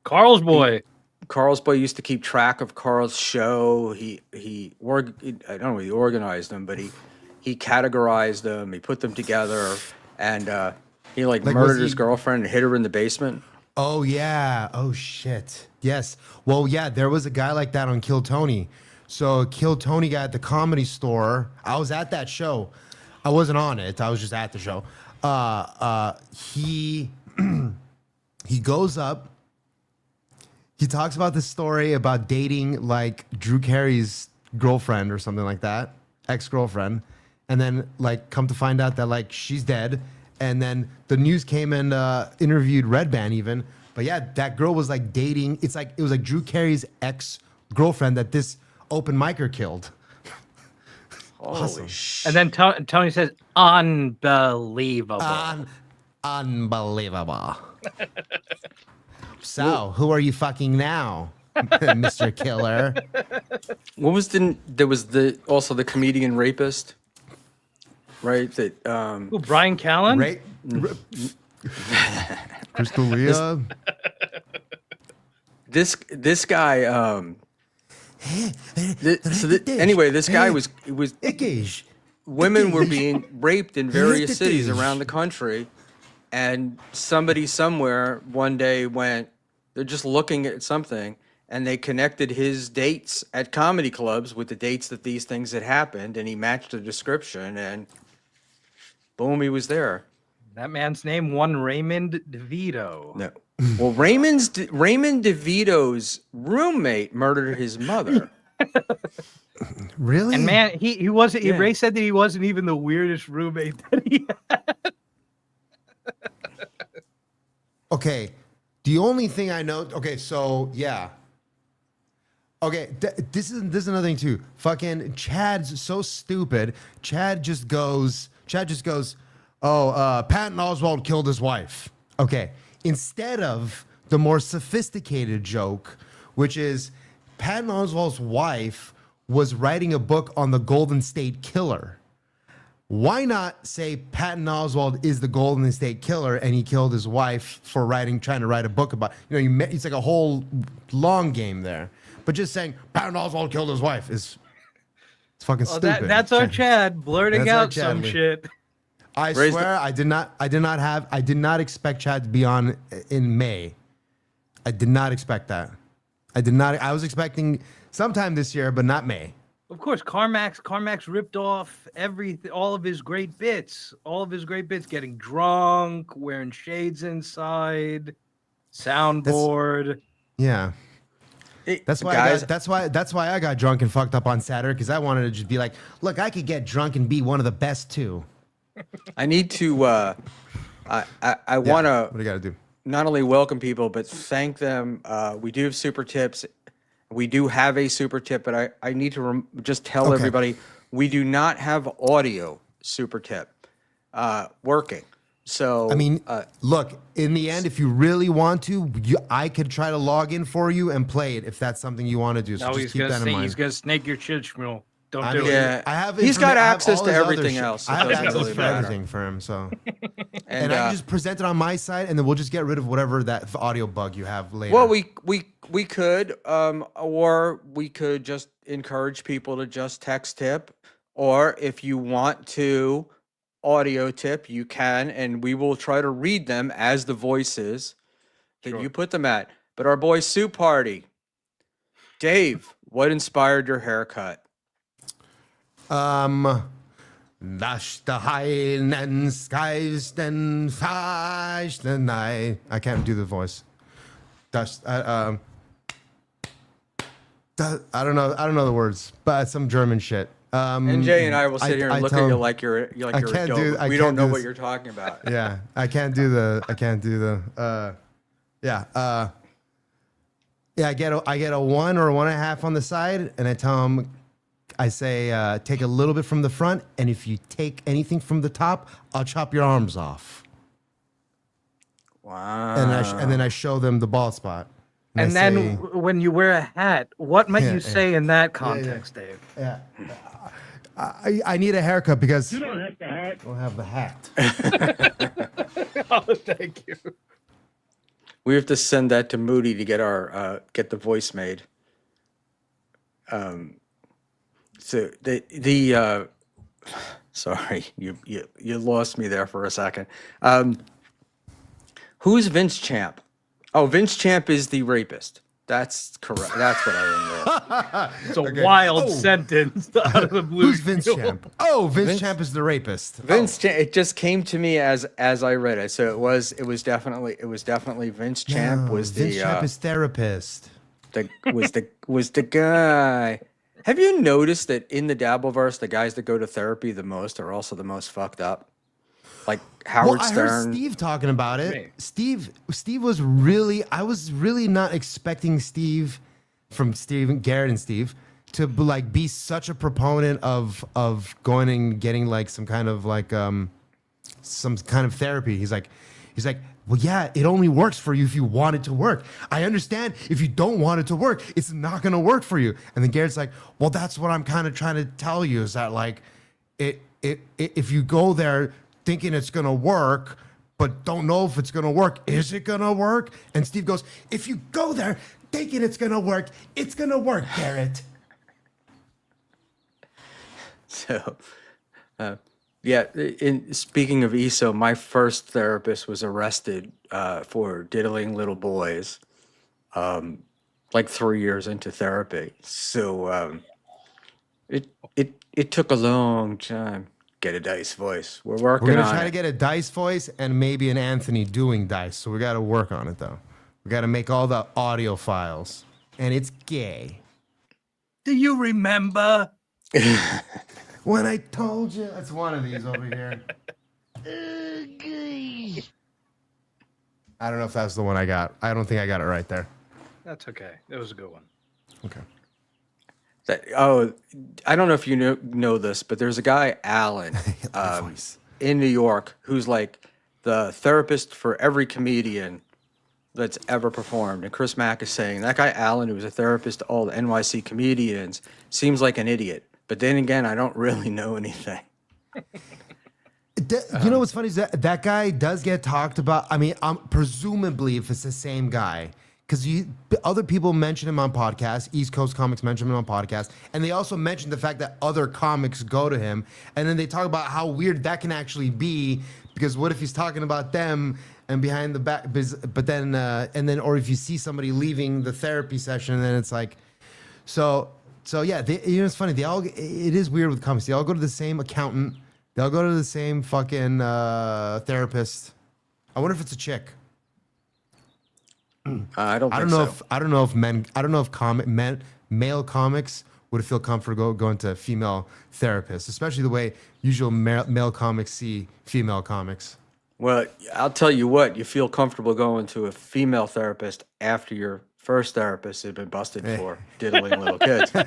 Carl's boy. Carl's boy used to keep track of Carl's show. I don't know, he organized them, but he categorized them. He put them together, and he Like, was murdered his he- girlfriend and hid her in the basement. Oh yeah. Oh shit. Yes. Well, yeah, there was a guy like that on Kill Tony. So Kill Tony guy at the Comedy Store. I was at that show. I wasn't on it. I was just at the show. He he goes up. He talks about this story about dating like Drew Carey's girlfriend or something like that, ex-girlfriend, and then like come to find out that like she's dead. And then the news came and interviewed Red Band even. But yeah, that girl was like dating. It was like Drew Carey's ex-girlfriend that this open micer killed. Holy shit. And then Tony says, unbelievable. Unbelievable. So, who are you fucking now, Mr. Killer? What was there was also the comedian rapist, right? That Ooh, Brian Callen? Right? Crystal Leah. this guy anyway, this guy was Ikish. women were being raped in various cities around the country, and somebody somewhere one day they're just looking at something and they connected his dates at comedy clubs with the dates that these things had happened, and he matched the description, and boom, he was there. That man's name, one Raymond DeVito. No. Well, Raymond DeVito's roommate murdered his mother. Really? And man, he wasn't. Yeah. Ray said that he wasn't even the weirdest roommate that he had. Okay. The only thing I know. Okay, so yeah. Okay, this is another thing too. Fucking Chad's so stupid. Chad just goes. Oh, Patton Oswalt killed his wife. Okay. Instead of the more sophisticated joke, which is Patton Oswalt's wife was writing a book on the Golden State Killer. Why not say Patton Oswalt is the Golden State Killer and he killed his wife for trying to write a book about, it's like a whole long game there. But just saying Patton Oswalt killed his wife it's fucking stupid. That's our Chad blurting That's our out Chad. some shit. I Raise swear I did not expect Chad to be on in May. I did not expect that. I was expecting sometime this year, but not May. Of course, Carmax ripped off all of his great bits. All of his great bits, getting drunk, wearing shades inside, soundboard. Yeah. That's why guys, that's why I got drunk and fucked up on Saturday, because I wanted to just be like, look, I could get drunk and be one of the best too. I need to I Yeah. want What do to you got to do? not only welcome people but thank them. We do have super tips. We do have a super tip, but I need to just tell Okay. everybody we do not have audio super tip working. So I mean, look, in the end, if you really want to, I could try to log in for you and play it if that's something you want to do. So No, just keep that in mind. he's gonna snake your shit, Schmuel. Don't I do mean, it. Yeah. I have He's got I have access all to his other everything shit. else, so I it have doesn't access really for matter. everything for him, so and and I can just present it on my side, and then we'll just get rid of whatever that audio bug you have later. well, we could or we could just encourage people to just text tip, Or if you want to audio tip, you can, and we will try to read them as the voices that Sure. you put them at. But our boy Soup Party, Dave, what inspired your haircut? Dash the Highland skies, then flash the night. I can't do the voice. Dash, I don't know. I don't know the words, but it's some German shit. And Jay and I will sit here and look at you tell- like you're a I dope. can't do- I We don't can't know do what this. you're talking about. Yeah, I can't do the. Yeah. I get a 1 or 1.5 on the side, and I tell him, I say, take a little bit from the front, and if you take anything from the top, I'll chop your arms off. Wow. And then I show them the bald spot. And I then say, when you wear a hat, what might Yeah, you yeah. say in that context, Dave? yeah, I need a haircut because You don't have the hat. I don't have the hat. Oh, thank you. We have to send that to Moody to get our get the voice made. So the sorry, you lost me there for a second. Who's Vince Champ? Oh, Vince Champ is the rapist. That's correct. That's what I remember. It's a wild Oh. sentence out of the blue. Who's Vince Champ? Oh, Vince Champ is the rapist. Vince Champ. It just came to me as I read it. So it was definitely Vince Champ No, was Vince the Champ is therapist. was the guy. Have you noticed that in the Dabbleverse, the guys that go to therapy the most are also the most fucked up? Like Howard Well, I Stern. heard Steve talking about it. Me. Steve was really. I was really not expecting Steve, from Steve, Garrett, and Steve, to be such a proponent of going and getting like some kind of therapy. He's like, well, yeah, it only works for you if you want it to work. I understand if you don't want it to work, it's not gonna work for you. And then Garrett's like, well, that's what I'm kind of trying to tell you is that like, if you go there thinking it's gonna work, but don't know if it's gonna work, is it gonna work? And Steve goes, if you go there thinking it's gonna work, Garrett. So, yeah. In speaking of ESO, my first therapist was arrested for diddling little boys, like 3 years into therapy. So it took a long time. Get a dice voice. We're working We're gonna on try it. to get a dice voice and maybe an Anthony doing dice. So we gotta work on it though. We gotta make all the audio files, and it's gay. Do you remember? When I told you, that's one of these over here. I don't know if that's the one I got. I don't think I got it right there. That's okay. It was a good one. Okay. I don't know if you know this, but there's a guy, Alan, voice. in New York, who's like the therapist for every comedian that's ever performed. And Chris Mack is saying that guy, Alan, who was a therapist to all the NYC comedians, seems like an idiot. But then again, I don't really know anything. You know what's funny is that guy does get talked about. I mean, presumably if it's the same guy, because other people mention him on podcasts. East Coast comics mention him on podcasts, and they also mention the fact that other comics go to him, and then they talk about how weird that can actually be. Because what if he's talking about them and behind the back? But then, or if you see somebody leaving the therapy session, and then it's like, so yeah. It's funny. It is weird with comics. They all go to the same accountant. They all go to the same fucking therapist. I wonder if it's a chick. I don't I think don't know so. if male comics would feel comfortable going to female therapists, especially the way usual male comics see female comics. Well, I'll tell you what, you feel comfortable going to a female therapist after your first therapist had been busted for diddling little kids. You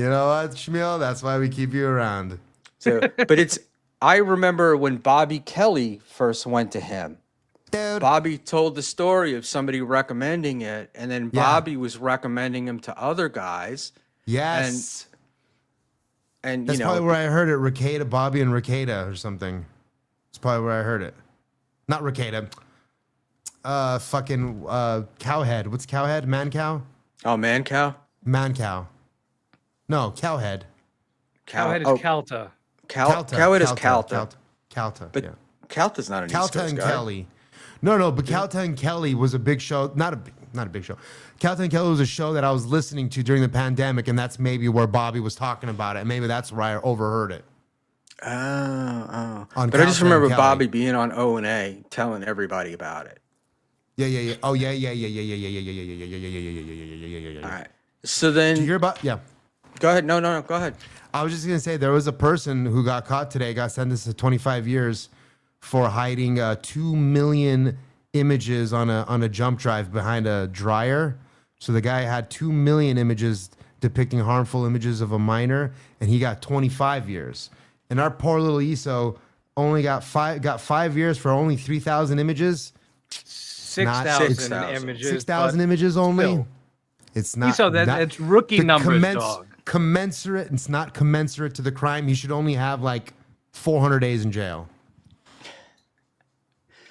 know what, Schmuel? That's why we keep you around. So, but I remember when Bobby Kelly first went to him. Dude. Bobby told the story of somebody recommending it, and then Yeah. Bobby was recommending him to other guys. Yes. And That's probably where I heard it. Ricotta, Bobby and Ricotta or something. That's probably where I heard it. Not Ricotta. Fucking Cowhead. What's Cowhead? Man cow? oh, man cow. Man cow. No, Cowhead. Cowhead is oh, Calta. Cowhead is Calta. Calta, But yeah. Calta's not an East Calta Coast and guy. Kelly. No, but Calta and Kelly was a big show. Not a big show. Calta and Kelly was a show that I was listening to during the pandemic, and that's maybe where Bobby was talking about it. And maybe that's where I overheard it. Oh. On But I just Calta and remember Kelly. Bobby being on O&A telling everybody about it. Yeah. Oh, yeah. All right. So then, Did you hear about? Yeah. go ahead. No, go ahead. I was just gonna say there was a person who got caught today, got sentenced to 25 years for hiding 2 million images on a jump drive behind a dryer. So the guy had 2 million images depicting harmful images of a minor, and he got 25 years. And our poor little Iso only got 5 years for only 3,000 images. 6,000 6,000. images. 6,000 images only. still. It's not. So it's rookie the numbers, dog. Commensurate. It's not commensurate to the crime. He should only have like 400 days in jail.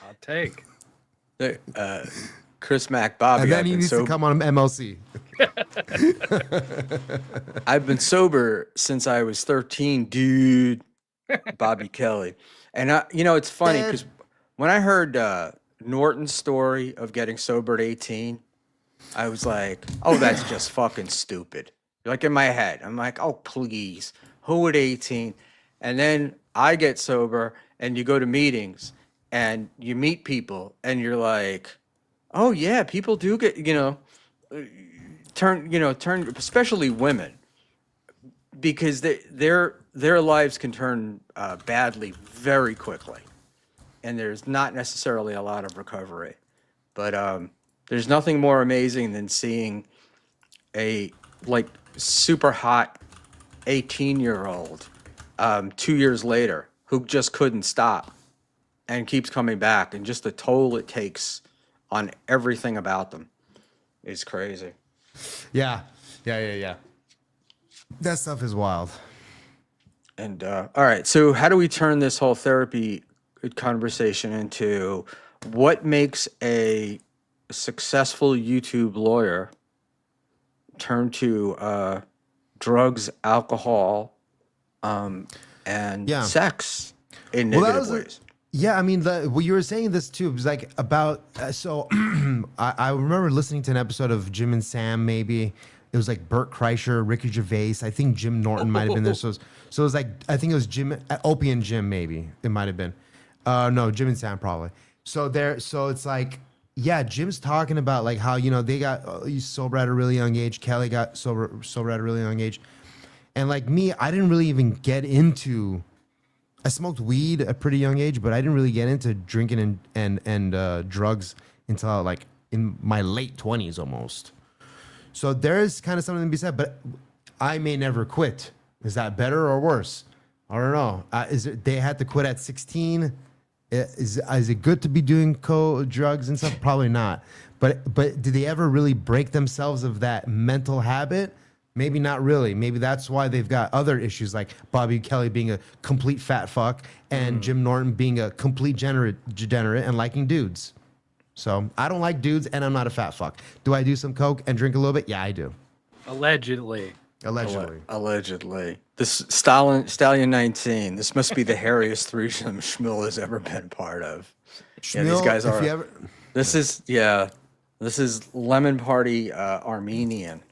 I'll take. Chris Mack, Bobby. And then I've he been needs to come on MLC. I've been sober since I was 13, dude. Bobby Kelly. And, it's funny because when I heard Norton's story of getting sober at 18, I was like, oh, that's just fucking stupid. Like in my head, I'm like, oh, please, who at 18? And then I get sober and you go to meetings and you meet people and you're like, oh, yeah, people do get, turn, especially women, because their lives can turn badly very quickly. And there's not necessarily a lot of recovery. But there's nothing more amazing than seeing a super hot 18-year-old 2 years later who just couldn't stop and keeps coming back, and just the toll it takes on everything about them is crazy. Yeah. That stuff is wild. And all right, so how do we turn this whole therapy conversation into what makes a successful YouTube lawyer turn to drugs, alcohol, and sex in negative ways? Yeah, I mean, what you were saying this too was like about. I remember listening to an episode of Jim and Sam. Maybe it was like Bert Kreischer, Ricky Gervais. I think Jim Norton might have been there. So it was like, I think it was Jim, Opie and Jim. Maybe it might have been. No, Jim and Sam probably. So it's like, yeah, Jim's talking about like how they got sober at a really young age. Kelly got sober at a really young age, and like me, I didn't really even get into. I smoked weed at a pretty young age, but I didn't really get into drinking and drugs until like in my late 20s almost. So there is kind of something to be said, but I may never quit. Is that better or worse? I don't know. They had to quit at 16. Is it good to be doing drugs and stuff? Probably not. But did they ever really break themselves of that mental habit? Maybe not really. Maybe that's why they've got other issues like Bobby Kelly being a complete fat fuck and Jim Norton being a complete degenerate and liking dudes. So I don't like dudes and I'm not a fat fuck. Do I do some coke and drink a little bit? Yeah, I do. Allegedly. This Stallion 19. This must be the hairiest threesome Schmuel has ever been a part of. Schmuel, these guys are. This is Lemon Party Armenian.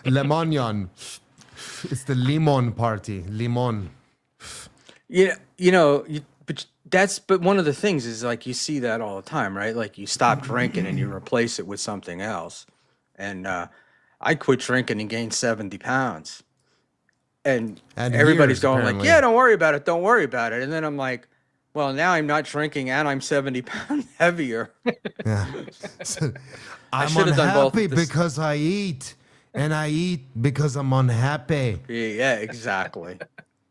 Lemonion. It's the lemon party. Lemon. But one of the things is like you see that all the time, right? Like you stop drinking and you replace it with something else. And I quit drinking and gained 70 pounds. And everybody's going apparently. like, yeah, don't worry about it. Don't worry about it. And then I'm like, well, now I'm not drinking and I'm 70 pounds heavier. Yeah. I'm should've done both unhappy at this- because I eat, and I eat because I'm unhappy. Yeah, exactly.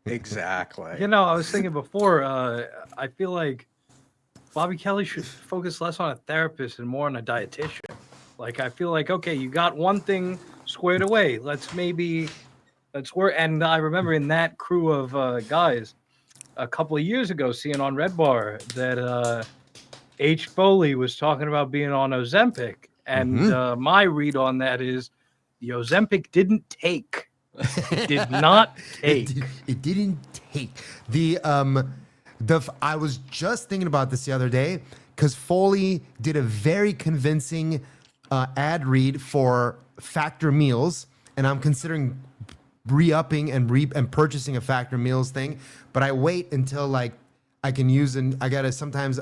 Exactly. I was thinking before, I feel like Bobby Kelly should focus less on a therapist and more on a dietitian. Like, I feel like, okay, you got one thing squared away. Let's work. And I remember in that crew of guys a couple of years ago seeing on Red Bar that H. Foley was talking about being on Ozempic. And my read on that is the Ozempic didn't take. It did not take. It didn't take. I was just thinking about this the other day because Foley did a very convincing ad read for Factor Meals, and I'm considering re-upping and purchasing a Factor Meals thing, but I wait until like I can use, and I gotta sometimes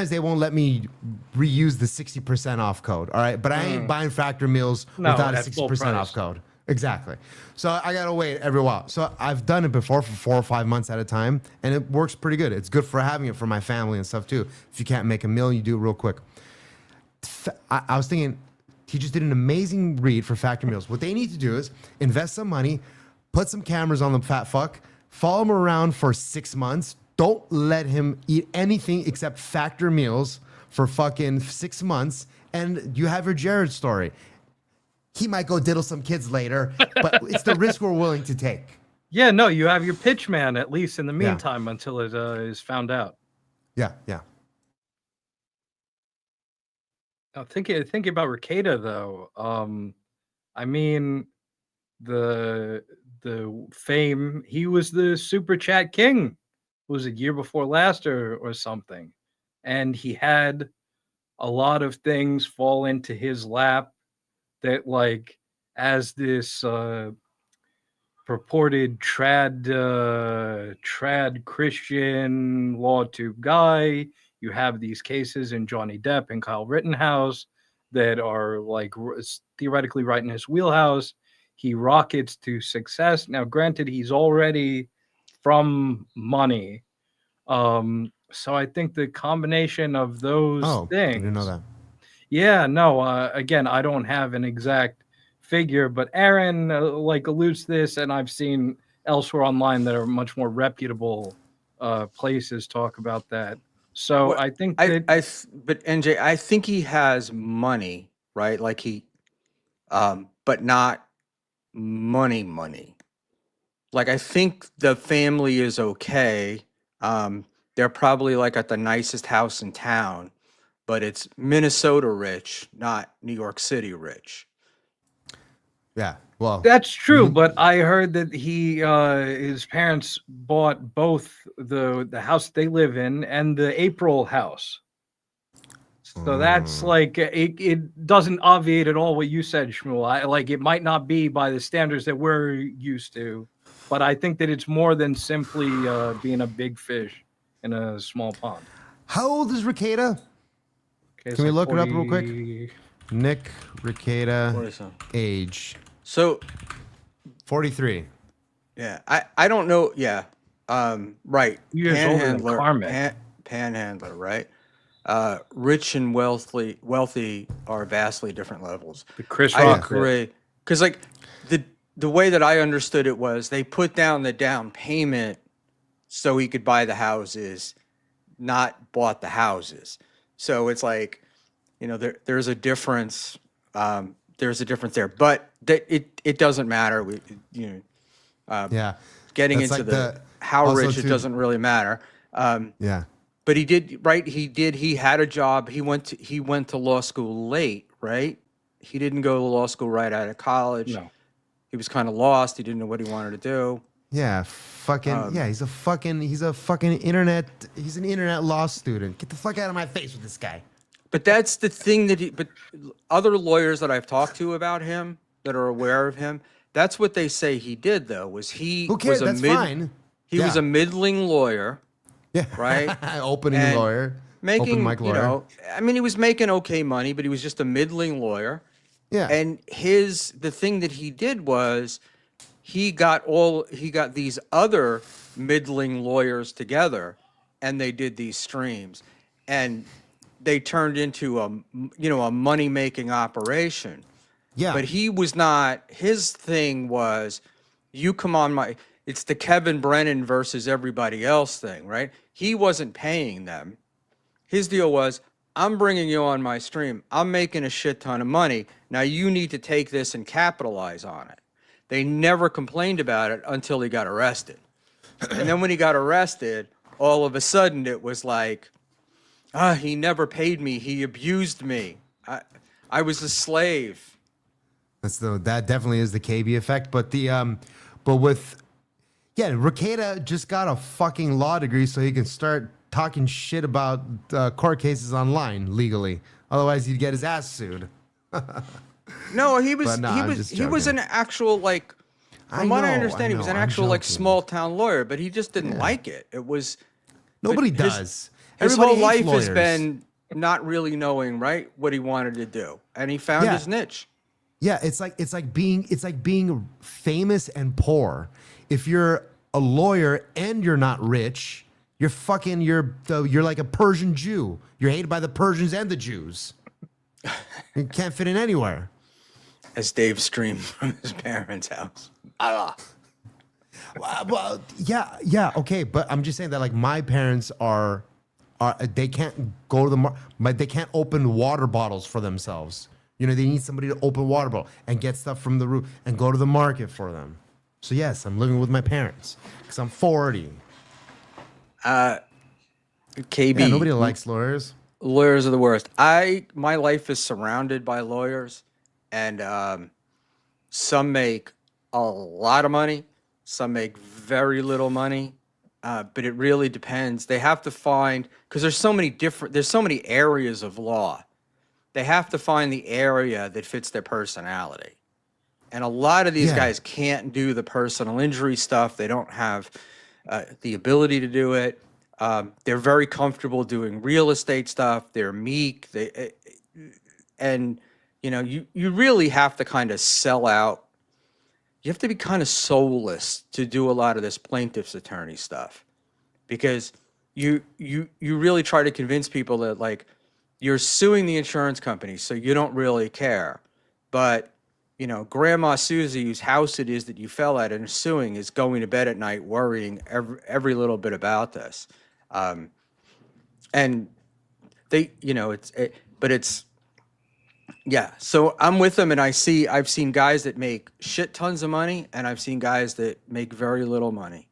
they won't let me reuse the 60% off code. All right, but I ain't buying Factor Meals without a at full 60% price. off code. Exactly. So I gotta wait every while. So I've done it before for 4 or 5 months at a time, and it works pretty good. It's good for having it for my family and stuff too. If you can't make a meal, you do it real quick. I was thinking, he just did an amazing read for Factor Meals. What they need to do is invest some money, put some cameras on the fat fuck, follow him around for 6 months. Don't let him eat anything except Factor Meals for fucking 6 months, and you have your Jared story. He might go diddle some kids later, but it's the risk we're willing to take. Yeah, no, you have your pitch man at least in the meantime until it is found out. Yeah. Now, thinking about Rekieta though, I mean, the fame, he was the super chat king. It was a year before last or something, and he had a lot of things fall into his lap that, like, as this purported trad Christian law tube guy, you have these cases in Johnny Depp and Kyle Rittenhouse that are like theoretically right in his wheelhouse. He rockets to success. Now, granted, he's already from money. So I think the combination of those things. I didn't know that. Yeah, no, again, I don't have an exact figure, but Aaron like alludes to this, and I've seen elsewhere online that are much more reputable places talk about that. So Well, I think but NJ, I think he has money, right? Like but not money. Like, I think the family is okay. They're probably like at the nicest house in town, but it's Minnesota rich, not New York City rich. Yeah. Well, that's true, but I heard that his parents bought both the house they live in and the April house. So that's like it doesn't obviate at all what you said, Schmuel. It might not be by the standards that we're used to, but I think that it's more than simply being a big fish in a small pond. How old is Rekieta? Okay, Can we look it up real quick? Nick Rekieta age. So 43. Yeah, I don't know. Yeah, right. Years older than Carmen. Panhandler, right? Rich and wealthy are vastly different levels. The Chris I Rock agree, because like the way that I understood it was they put down the down payment so he could buy the houses, not bought the houses. So it's like, there's a difference. There's a difference there, but it doesn't matter. Getting That's into like how also rich, it doesn't really matter. Yeah. But he did, right? He had a job. He went to law school late, right? He didn't go to law school right out of college. No. He was kind of lost. He didn't know what he wanted to do. Yeah, he's a fucking internet, he's an internet law student. Get the fuck out of my face with this guy. But that's the thing but other lawyers that I've talked to about him that are aware of him, that's what they say he did though, was he Who cares? was Fine. He was a middling lawyer. Yeah. Right? Opening lawyer. Making, open mic lawyer. He was making okay money, but he was just a middling lawyer. Yeah. And the thing that he did was he got these other middling lawyers together, and they did these streams, and they turned into a money-making operation. Yeah. But he was not, his thing was, you come on it's the Kevin Brennan versus everybody else thing, right? He wasn't paying them. His deal was, I'm bringing you on my stream. I'm making a shit ton of money. Now you need to take this and capitalize on it. They never complained about it until he got arrested. And then when he got arrested, all of a sudden it was like, he never paid me. He abused me. I was a slave. That definitely is the KB effect. But Rekieta just got a fucking law degree so he can start talking shit about court cases online legally. Otherwise, he'd get his ass sued. No, he was But no, I'm just he was joking. an actual like. From what I understand, he was an I'm actual like joking. small town lawyer, but he just didn't like it. It was Nobody but does. His Everybody whole hates life has lawyers. been not really knowing right what he wanted to do, and he found Yeah. his niche. Yeah, it's like being famous and poor. If you're a lawyer and you're not rich, you're like a Persian Jew. You're hated by the Persians and the Jews. You can't fit in anywhere. As Dave streamed from his parents' house. Well, yeah, okay, but I'm just saying that like my parents are they can't go to they can't open water bottles for themselves. You know, they need somebody to open water bottle and get stuff from the roof and go to the market for them. So yes, I'm living with my parents because I'm 40. KB. Yeah, nobody likes lawyers. Lawyers are the worst. My life is surrounded by lawyers, and some make a lot of money, some make very little money, but it really depends. They have to find because there's so many areas of law. They have to find the area that fits their personality, and a lot of these Yeah. guys can't do the personal injury stuff. They don't have the ability to do it. They're very comfortable doing real estate stuff. They're meek. And you know, you really have to kind of sell out. You have to be kind of soulless to do a lot of this plaintiff's attorney stuff, because you really try to convince people that like you're suing the insurance company, so you don't really care, but you know, Grandma Susie, whose house it is that you fell at and suing, is going to bed at night worrying every little bit about this. And they, you know, yeah. So I'm with them, and I've seen guys that make shit tons of money, and I've seen guys that make very little money.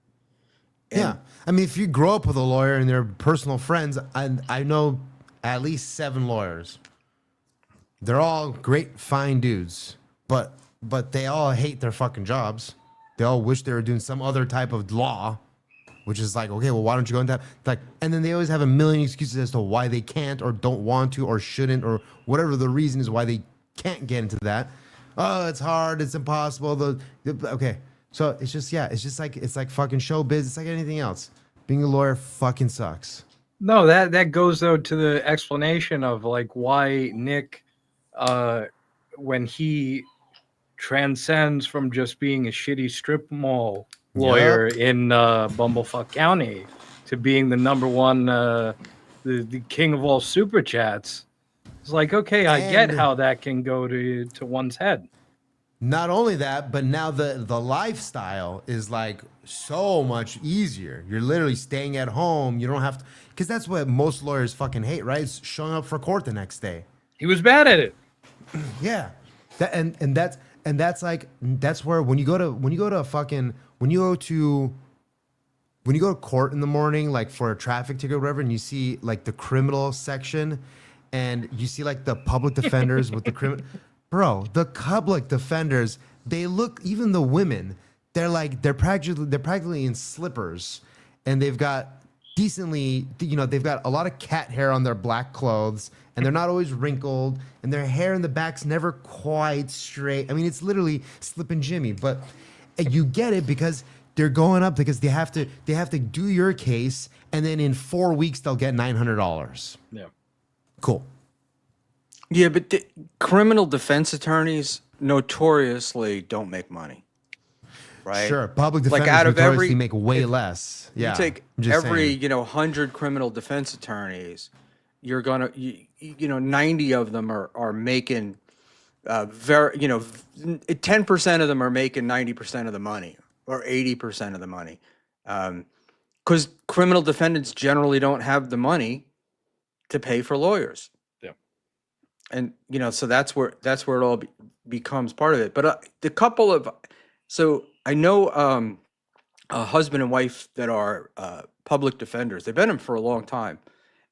Yeah, I mean, if you grow up with a lawyer and they're personal friends, I know at least 7 lawyers. They're all great, fine dudes, but they all hate their fucking jobs. They all wish they were doing some other type of law, which is like, okay, well, why don't you go into that? Like, and then they always have a million excuses as to why they can't or don't want to or shouldn't or whatever the reason is why they can't get into that. Oh, it's hard, it's impossible. Okay, so it's just it's like fucking showbiz. It's like anything else. Being a lawyer fucking sucks. No, that goes though to the explanation of like why Nick, when he transcends from just being a shitty strip mall lawyer in Bumblefuck County to being the number one, the king of all super chats. It's like, okay, I get And- how that can go to one's head. Not only that, but now the lifestyle is like so much easier. You're literally staying at home. You don't have to, because that's what most lawyers fucking hate, right? It's showing up for court the next day. He was bad at it. Yeah, that's where when you go to court in the morning, like for a traffic ticket or whatever, and you see like the criminal section, and you see like the public defenders with the criminal. Bro, the public defenders, they look, even the women, they're practically in slippers, and they've got they've got a lot of cat hair on their black clothes, and they're not always wrinkled, and their hair in the back's never quite straight. I mean, it's literally Slip and Jimmy, but you get it because they're going up because they have to do your case, and then in 4 weeks they'll get $900. Yeah. Cool. Yeah, but the criminal defense attorneys notoriously don't make money, right? Sure, public Like, defenders out of notoriously every- make way less. Yeah, You take I'm just every saying. 100 criminal defense attorneys, you're gonna 90 of them are making very 10% of them are making 90% of the money or 80% of the money, because criminal defendants generally don't have the money to pay for lawyers. And so that's where it all becomes part of it. But so I know a husband and wife that are public defenders. They've been them for a long time,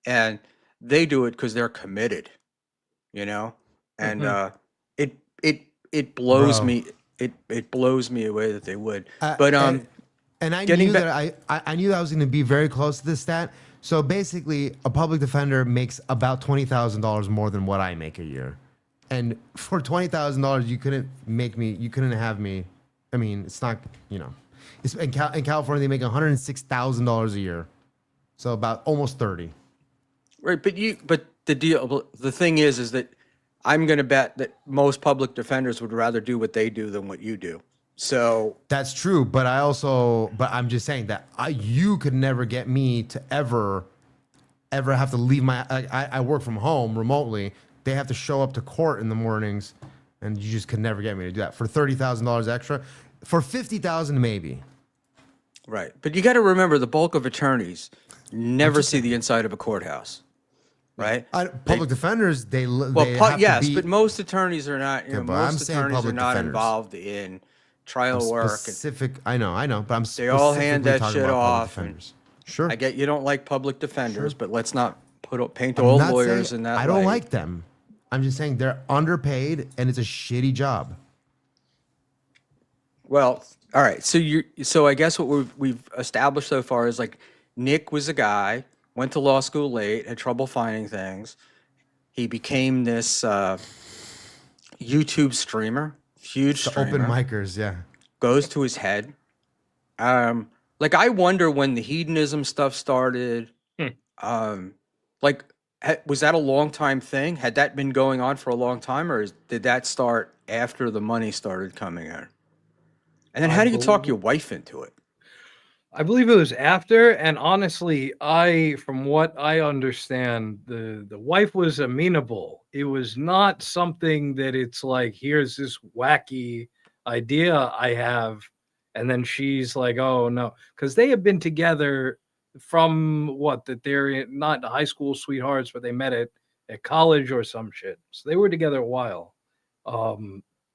and they do it because they're committed, and it it blows Bro. me. It blows me away that they would. Uh, But And I Getting knew back- that I knew I was going to be very close to this stat. So basically, a public defender makes about $20,000 more than what I make a year. And for $20,000, you couldn't have me. I mean, it's not, it's in California they make $106,000 a year, so about almost 30. right, but the thing is that I'm going to bet that most public defenders would rather do what they do than what you do. So That's true, but I'm just saying that you could never get me to ever have to leave I work from home remotely. They have to show up to court in the mornings, and you just could never get me to do that for $30,000 extra. For $50,000, maybe. right, but you got to remember the bulk of attorneys never see the inside of a courthouse, right? Public defenders, they Yes, but most attorneys are not. but I'm Most saying attorneys are public not defenders. involved in trial work. And specific. I know, but I'm they all hand specifically that talking shit about public off. And defenders. Sure. I get you don't like public defenders, but let's not paint I'm all not lawyers saying in that I don't light. like them. I'm just saying they're underpaid and it's a shitty job. Well, all right. So I guess what we've established so far is like Nick was a guy, went to law school late, had trouble finding things. He became this YouTube streamer, huge The streamer. open micers, yeah. Goes to his head. Like I wonder when the hedonism stuff started. Like was that a long time thing? Had that been going on for a long time, or did that start after the money started coming in? And then how do you talk your wife into it? I believe it was after, and honestly, from what I understand, the wife was amenable. It was not something that it's like, here's this wacky idea I have, and then she's like, oh no, because they have been together from that they're not high school sweethearts, but they met at college or some shit. So they were together a while.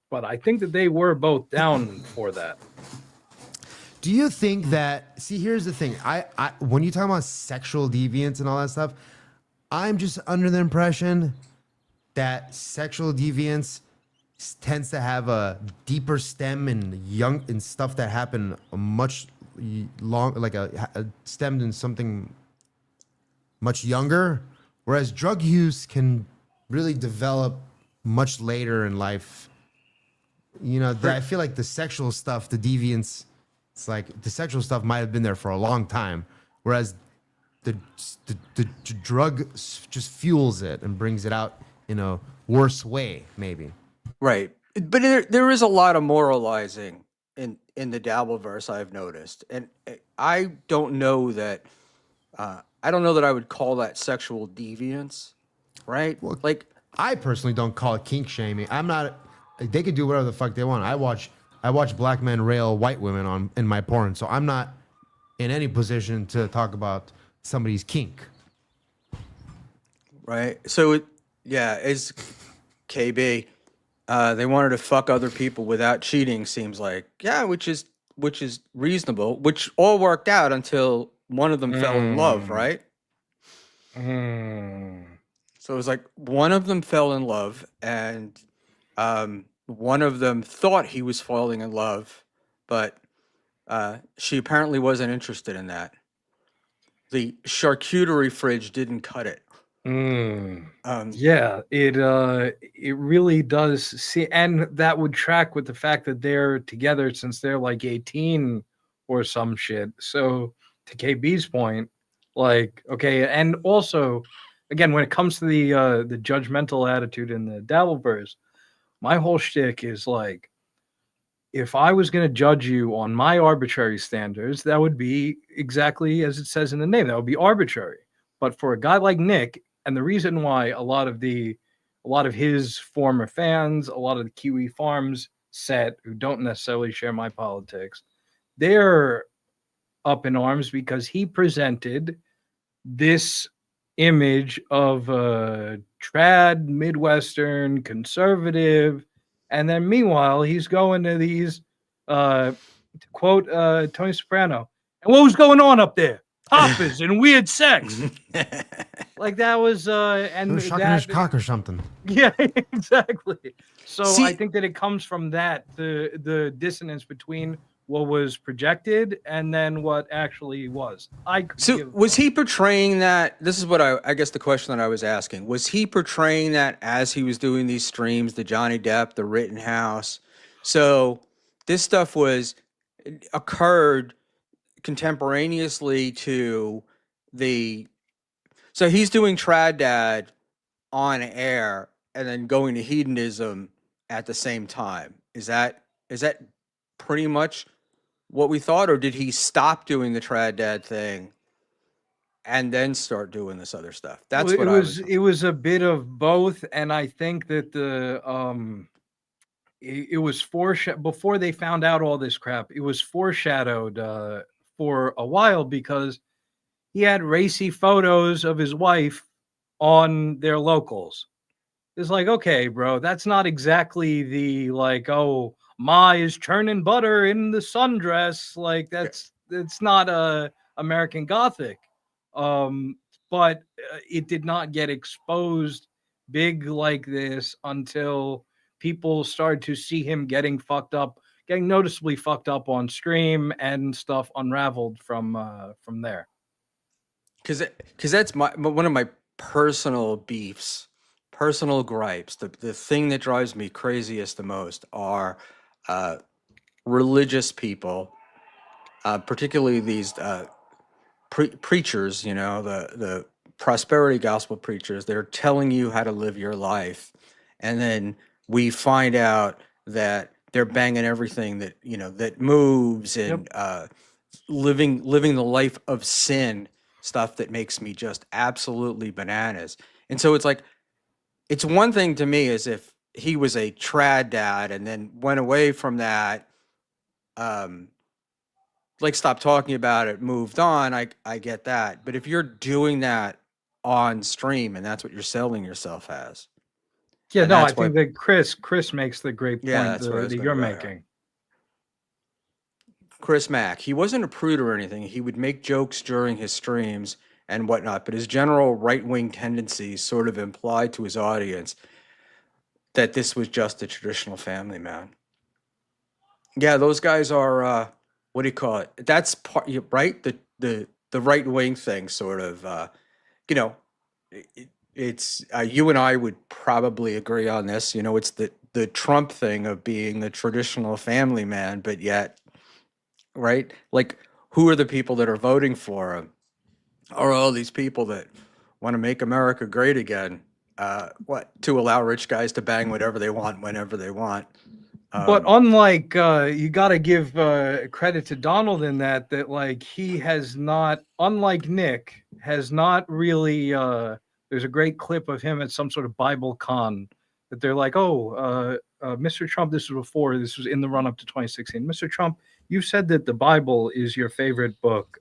But I think that they were both down for that. Do you think that? See, here's the thing. I when you talk about sexual deviance and all that stuff, I'm just under the impression that sexual deviance tends to have a deeper stem in stuff that happened much long, like a stemmed in something much younger, whereas drug use can really develop much later in life. I feel like the sexual stuff, the deviance. It's like the sexual stuff might have been there for a long time, whereas the drug just fuels it and brings it out in a worse way, maybe. Right. But there is a lot of moralizing in the Dabbleverse, I've noticed. And I don't know that I would call that sexual deviance, right? Well, Like I personally don't call it kink shaming. I'm not. They can do whatever the fuck they want. I watch black men rail white women in my porn, so I'm not in any position to talk about somebody's kink. right. So as KB, they wanted to fuck other people without cheating, seems like. Yeah, which is reasonable, which all worked out until one of them fell in love, right? So it was like one of them fell in love, and one of them thought he was falling in love, but she apparently wasn't interested in that. The charcuterie fridge didn't cut it. Yeah, it really does see, and that would track with the fact that they're together since they're like 18 or some shit. So to KB's point, like, okay, and also, again, when it comes to the judgmental attitude in the Dabbleverse, my whole shtick is like, if I was going to judge you on my arbitrary standards, that would be exactly as it says in the name. That would be arbitrary. But for a guy like Nick, and the reason why a lot of his former fans, a lot of the Kiwi Farms set who don't necessarily share my politics, they're up in arms because he presented this image of a trad Midwestern conservative, and then meanwhile he's going to these to quote Tony Soprano, and what was going on up there? papas and weird sex. Like that was and Shucking his that cock or something. yeah, exactly. So I See, think that it comes from that the dissonance between what was projected and then what actually was. I could so give was he portraying that? This is what I guess the question that I was asking. Was he portraying that as he was doing these streams, the Johnny Depp, the Rittenhouse? So this stuff occurred contemporaneously to the so he's doing Trad Dad on air and then going to hedonism at the same time. Is that pretty much what we thought, or did he stop doing the Trad Dad thing and then start doing this other stuff? well, That's what I was. it was a bit of both, and I think that it was before they found out all this crap. It was foreshadowed for a while because he had racy photos of his wife on their locals. It's like, okay, bro, that's not exactly the like, oh, Ma is churning butter in the sundress. Like that's not American Gothic. Um, but it did not get exposed big like this until people started to see him getting noticeably fucked up on stream, and stuff unraveled from there. Because that's one of my personal beefs, personal gripes. The thing that drives me craziest the most are religious people, particularly these preachers. The prosperity gospel preachers. They're telling you how to live your life, and then we find out that they're banging everything that moves and living the life of sin, stuff that makes me just absolutely bananas. And so it's one thing to me as if he was a trad dad and then went away from that, um like stopped talking about it, moved on. I get that. But if you're doing that on stream and that's what you're selling yourself as, Yeah, and no, I that's why, think that Chris makes the great yeah, point that's where I was that going you're to go here. making. Chris Mack, he wasn't a prude or anything. He would make jokes during his streams and whatnot, but his general right-wing tendencies sort of implied to his audience that this was just a traditional family man. Yeah, those guys are what do you call it? That's part, right? The right-wing thing, sort of. You know, it's you and I would probably agree on this. It's the Trump thing of being the traditional family man, but yet, right? Like, who are the people that are voting for him? Are all these people that want to make America great again? What, to allow rich guys to bang whatever they want whenever they want? But unlike you got to give credit to Donald in that like he has not, unlike Nick, has not really. There's a great clip of him at some sort of Bible con that they're like, oh, Mr. Trump, this was in the run up to 2016. Mr. Trump, you said that the Bible is your favorite book.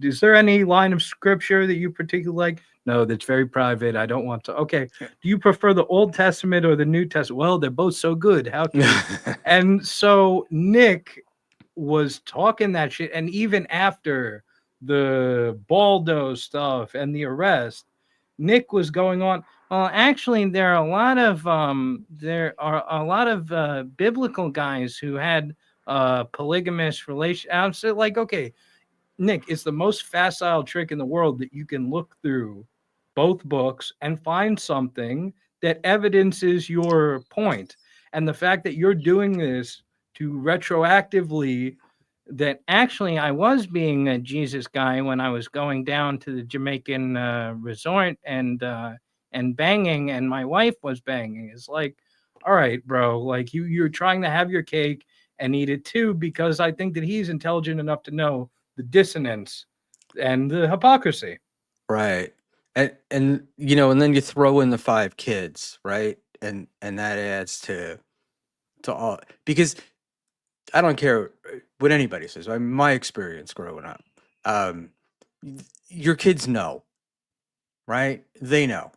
Is there any line of scripture that you particularly like? No, that's very private. I don't want to. Okay. Do you prefer the Old Testament or the New Testament? Well, they're both so good. How can you? And so Nick was talking that shit. And even after the Baldo stuff and the arrest, Nick was going on. Well, actually, there are a lot of biblical guys who had polygamous relation. I'm so like, okay, Nick, it's the most facile trick in the world that you can look through both books and find something that evidences your point. And the fact that you're doing this to retroactively that actually I was being a Jesus guy when I was going down to the Jamaican resort and banging, and my wife was banging. It's like, all right, bro, like you're trying to have your cake and eat it too, because I think that he's intelligent enough to know the dissonance and the hypocrisy. Right. And and then you throw in the 5 kids, right? And that adds to all, because I don't care what anybody says. I mean, my experience growing up, um, your kids know, right? They know.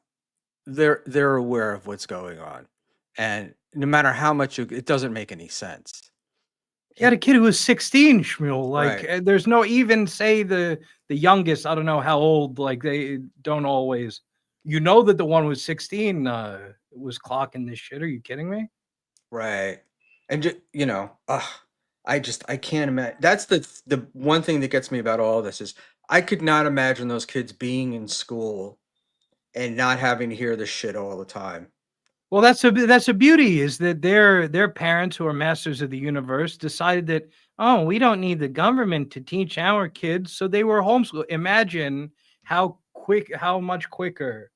They're aware of what's going on, and no matter how much it doesn't make any sense. Yeah, the kid who was 16, Schmuel. Like, Right. there's no even say the youngest. I don't know how old. Like, they don't always. You know that the one was 16 was clocking this shit. Are you kidding me? Right. And I can't imagine. That's the one thing that gets me about all this is I could not imagine those kids being in school and not having to hear this shit all the time. Well, that's a beauty is that their parents who are masters of the universe decided that, oh, we don't need the government to teach our kids, so they were homeschooled. Imagine how much quicker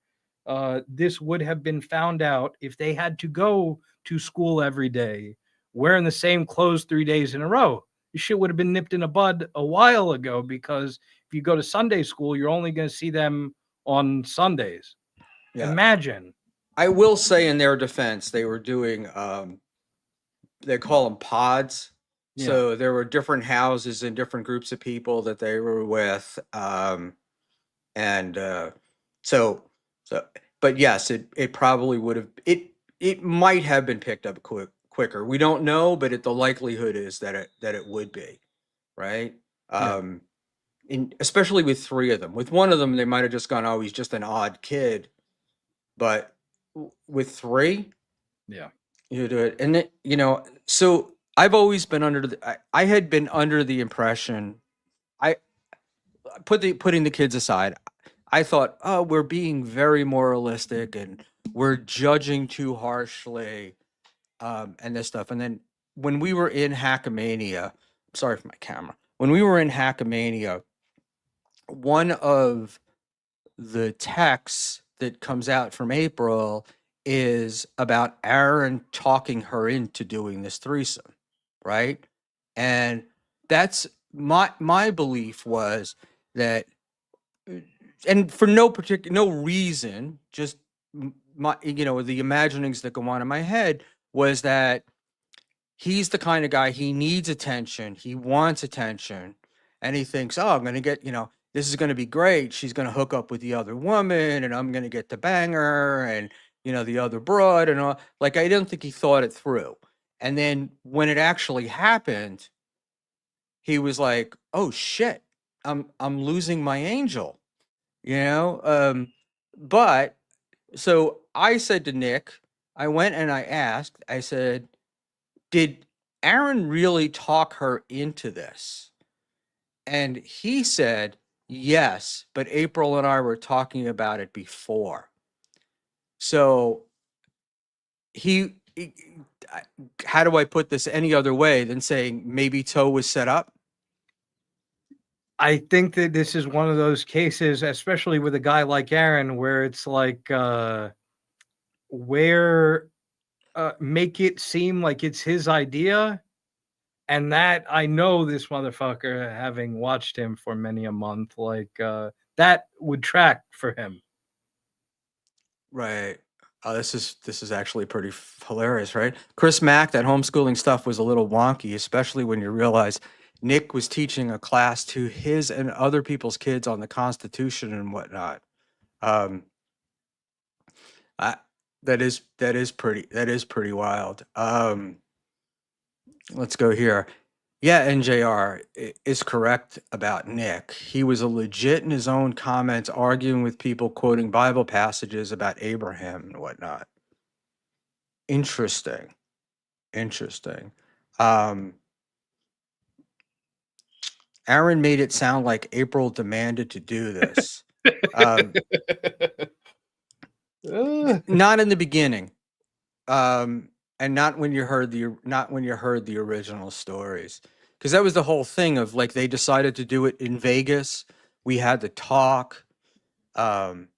this would have been found out if they had to go to school every day wearing the same clothes 3 days in a row. This shit would have been nipped in the bud a while ago, because if you go to Sunday school, you're only going to see them on Sundays. Yeah. Imagine. I will say in their defense, they were doing they call them pods. Yeah. So there were different houses and different groups of people that they were with. And so but yes, it probably would have it might have been picked up quicker. We don't know, but the likelihood is that it would be, right? Yeah. Especially with three of them. With one of them, they might have just gone, oh, he's just an odd kid. But with three, Yeah. you do it. And so I've always been I had been under the impression, I putting the kids aside, I thought, oh, we're being very moralistic and we're judging too harshly, and this stuff. And then when we were in Hackamania, sorry for my camera. When we were in Hackamania, one of the texts that comes out from April is about Aaron talking her into doing this threesome, right? And that's my belief was that, and for no reason, just the imaginings that go on in my head was that he's the kind of guy, he needs attention, he wants attention, and he thinks, oh, I'm gonna get, this is gonna be great. She's gonna hook up with the other woman, and I'm gonna get to bang her, and the other broad, and all. Like, I didn't think he thought it through. And then when it actually happened, he was like, oh shit, I'm losing my angel. But so I said to Nick, I went and I asked, I said, did Aaron really talk her into this? And he said, yes, but April and I were talking about it before. So how do I put this any other way than saying maybe Toe was set up? I think that this is one of those cases, especially with a guy like Aaron, where it's like, make it seem like it's his idea. And that I know this motherfucker, having watched him for many a month, that would track for him. Right. This is actually pretty hilarious, right? Chris Mack, that homeschooling stuff was a little wonky, especially when you realize Nick was teaching a class to his and other people's kids on the Constitution and whatnot. That is pretty wild. Let's go here. Yeah, NJR is correct about Nick. He was a legit in his own comments, arguing with people, quoting Bible passages about Abraham and whatnot. Interesting. Aaron made it sound like April demanded to do this. Not in the beginning. And not when you heard the original stories, because that was the whole thing of, like, they decided to do it in Vegas. We had the talk, and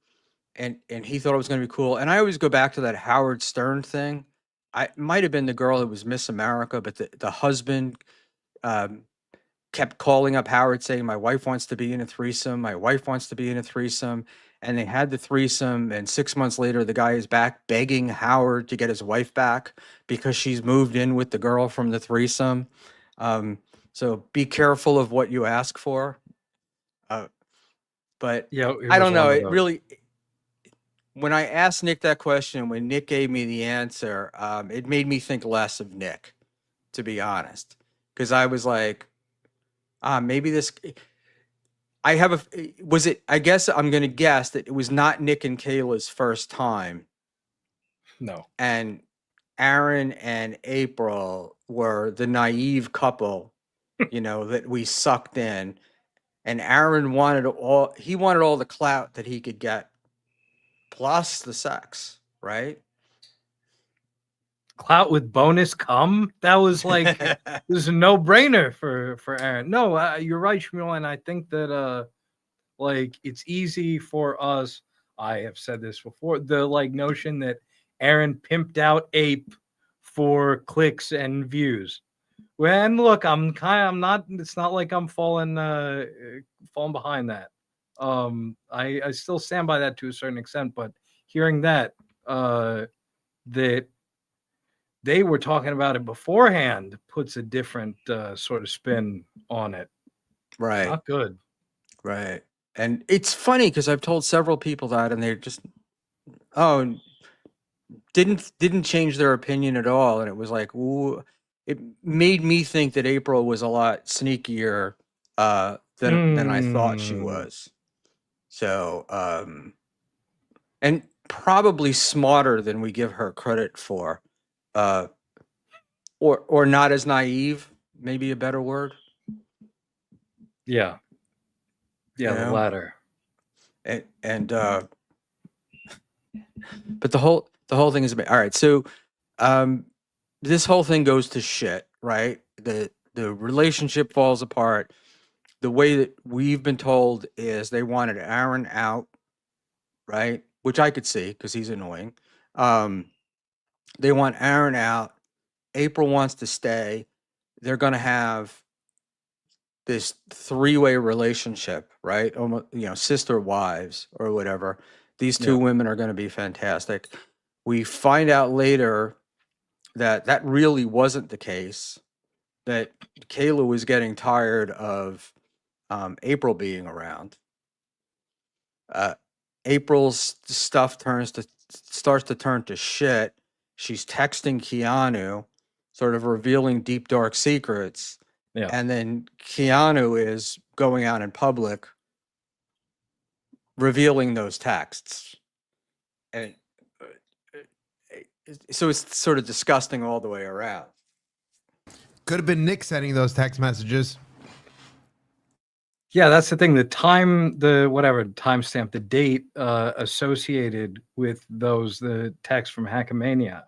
he thought it was going to be cool. And I always go back to that Howard Stern thing. I might have been the girl that was Miss America, but the husband kept calling up Howard saying, my wife wants to be in a threesome. My wife wants to be in a threesome. And they had the threesome, and 6 months later, the guy is back begging Howard to get his wife back because she's moved in with the girl from the threesome. So be careful of what you ask for. But yeah, I don't know. It really, when I asked Nick that question, when Nick gave me the answer, it made me think less of Nick, to be honest. because I was like, maybe this. I have a. Was it? I guess I'm going to guess that it was not Nick and Kayla's first time, No. and Aaron and April were the naive couple, that we sucked in, and Aaron wanted all the clout that he could get, plus the sex, right? Clout with bonus cum. That was like it was a no-brainer for Aaron. No, you're right, Schmuel, and I think that like it's easy for us. I have said this before. The like notion that Aaron pimped out Ape for clicks and views. Well, and look, I'm not. It's not like I'm falling behind that. I still stand by that to a certain extent, but hearing that that they were talking about it beforehand puts a different sort of spin on it. Right. Not good. Right. And it's funny because I've told several people that, and they're just, didn't change their opinion at all. And it was like, ooh, it made me think that April was a lot sneakier than I thought she was. So, and probably smarter than we give her credit for, or not as naive, maybe a better word. Yeah. Yeah, the latter. And but the whole thing is about, all right. So, this whole thing goes to shit, right? The relationship falls apart. The way that we've been told is they wanted Aaron out, right? Which I could see because he's annoying. They want Aaron out. April wants to stay. They're going to have this three-way relationship, right? Almost, sister wives or whatever. These two women are going to be fantastic. We find out later that really wasn't the case, that Kayla was getting tired of April being around. April's stuff starts to turn to shit. She's texting Keanu, sort of revealing deep, dark secrets. Yeah. And then Keanu is going out in public revealing those texts. And so it's sort of disgusting all the way around. Could have been Nick sending those text messages. Yeah, that's the thing. The timestamp, the date associated with the text from Hackamania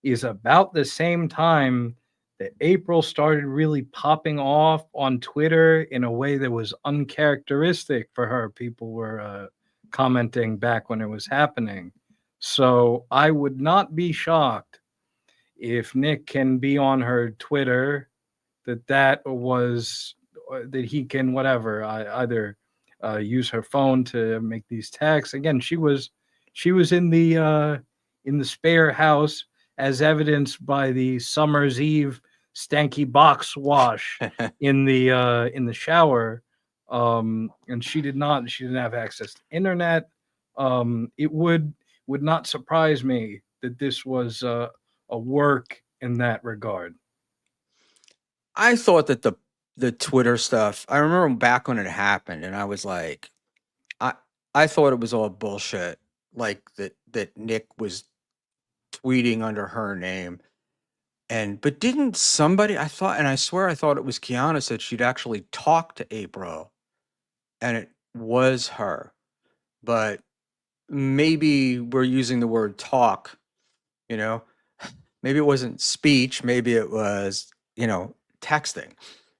is about the same time that April started really popping off on Twitter in a way that was uncharacteristic for her. People were commenting back when it was happening. So I would not be shocked if Nick can be on her Twitter that he can either use her phone to make these texts. Again, she was in the spare house, as evidenced by the summer's eve stanky box wash in the shower. And she didn't have access to internet. It would not surprise me that this was a work in that regard. I thought that the Twitter stuff, I remember back when it happened, and I was like, I thought it was all bullshit, like that Nick was tweeting under her name. But didn't somebody, I swear I thought it was Keanu, said she'd actually talked to April, and it was her. But maybe we're using the word talk, maybe it wasn't speech, maybe it was, texting.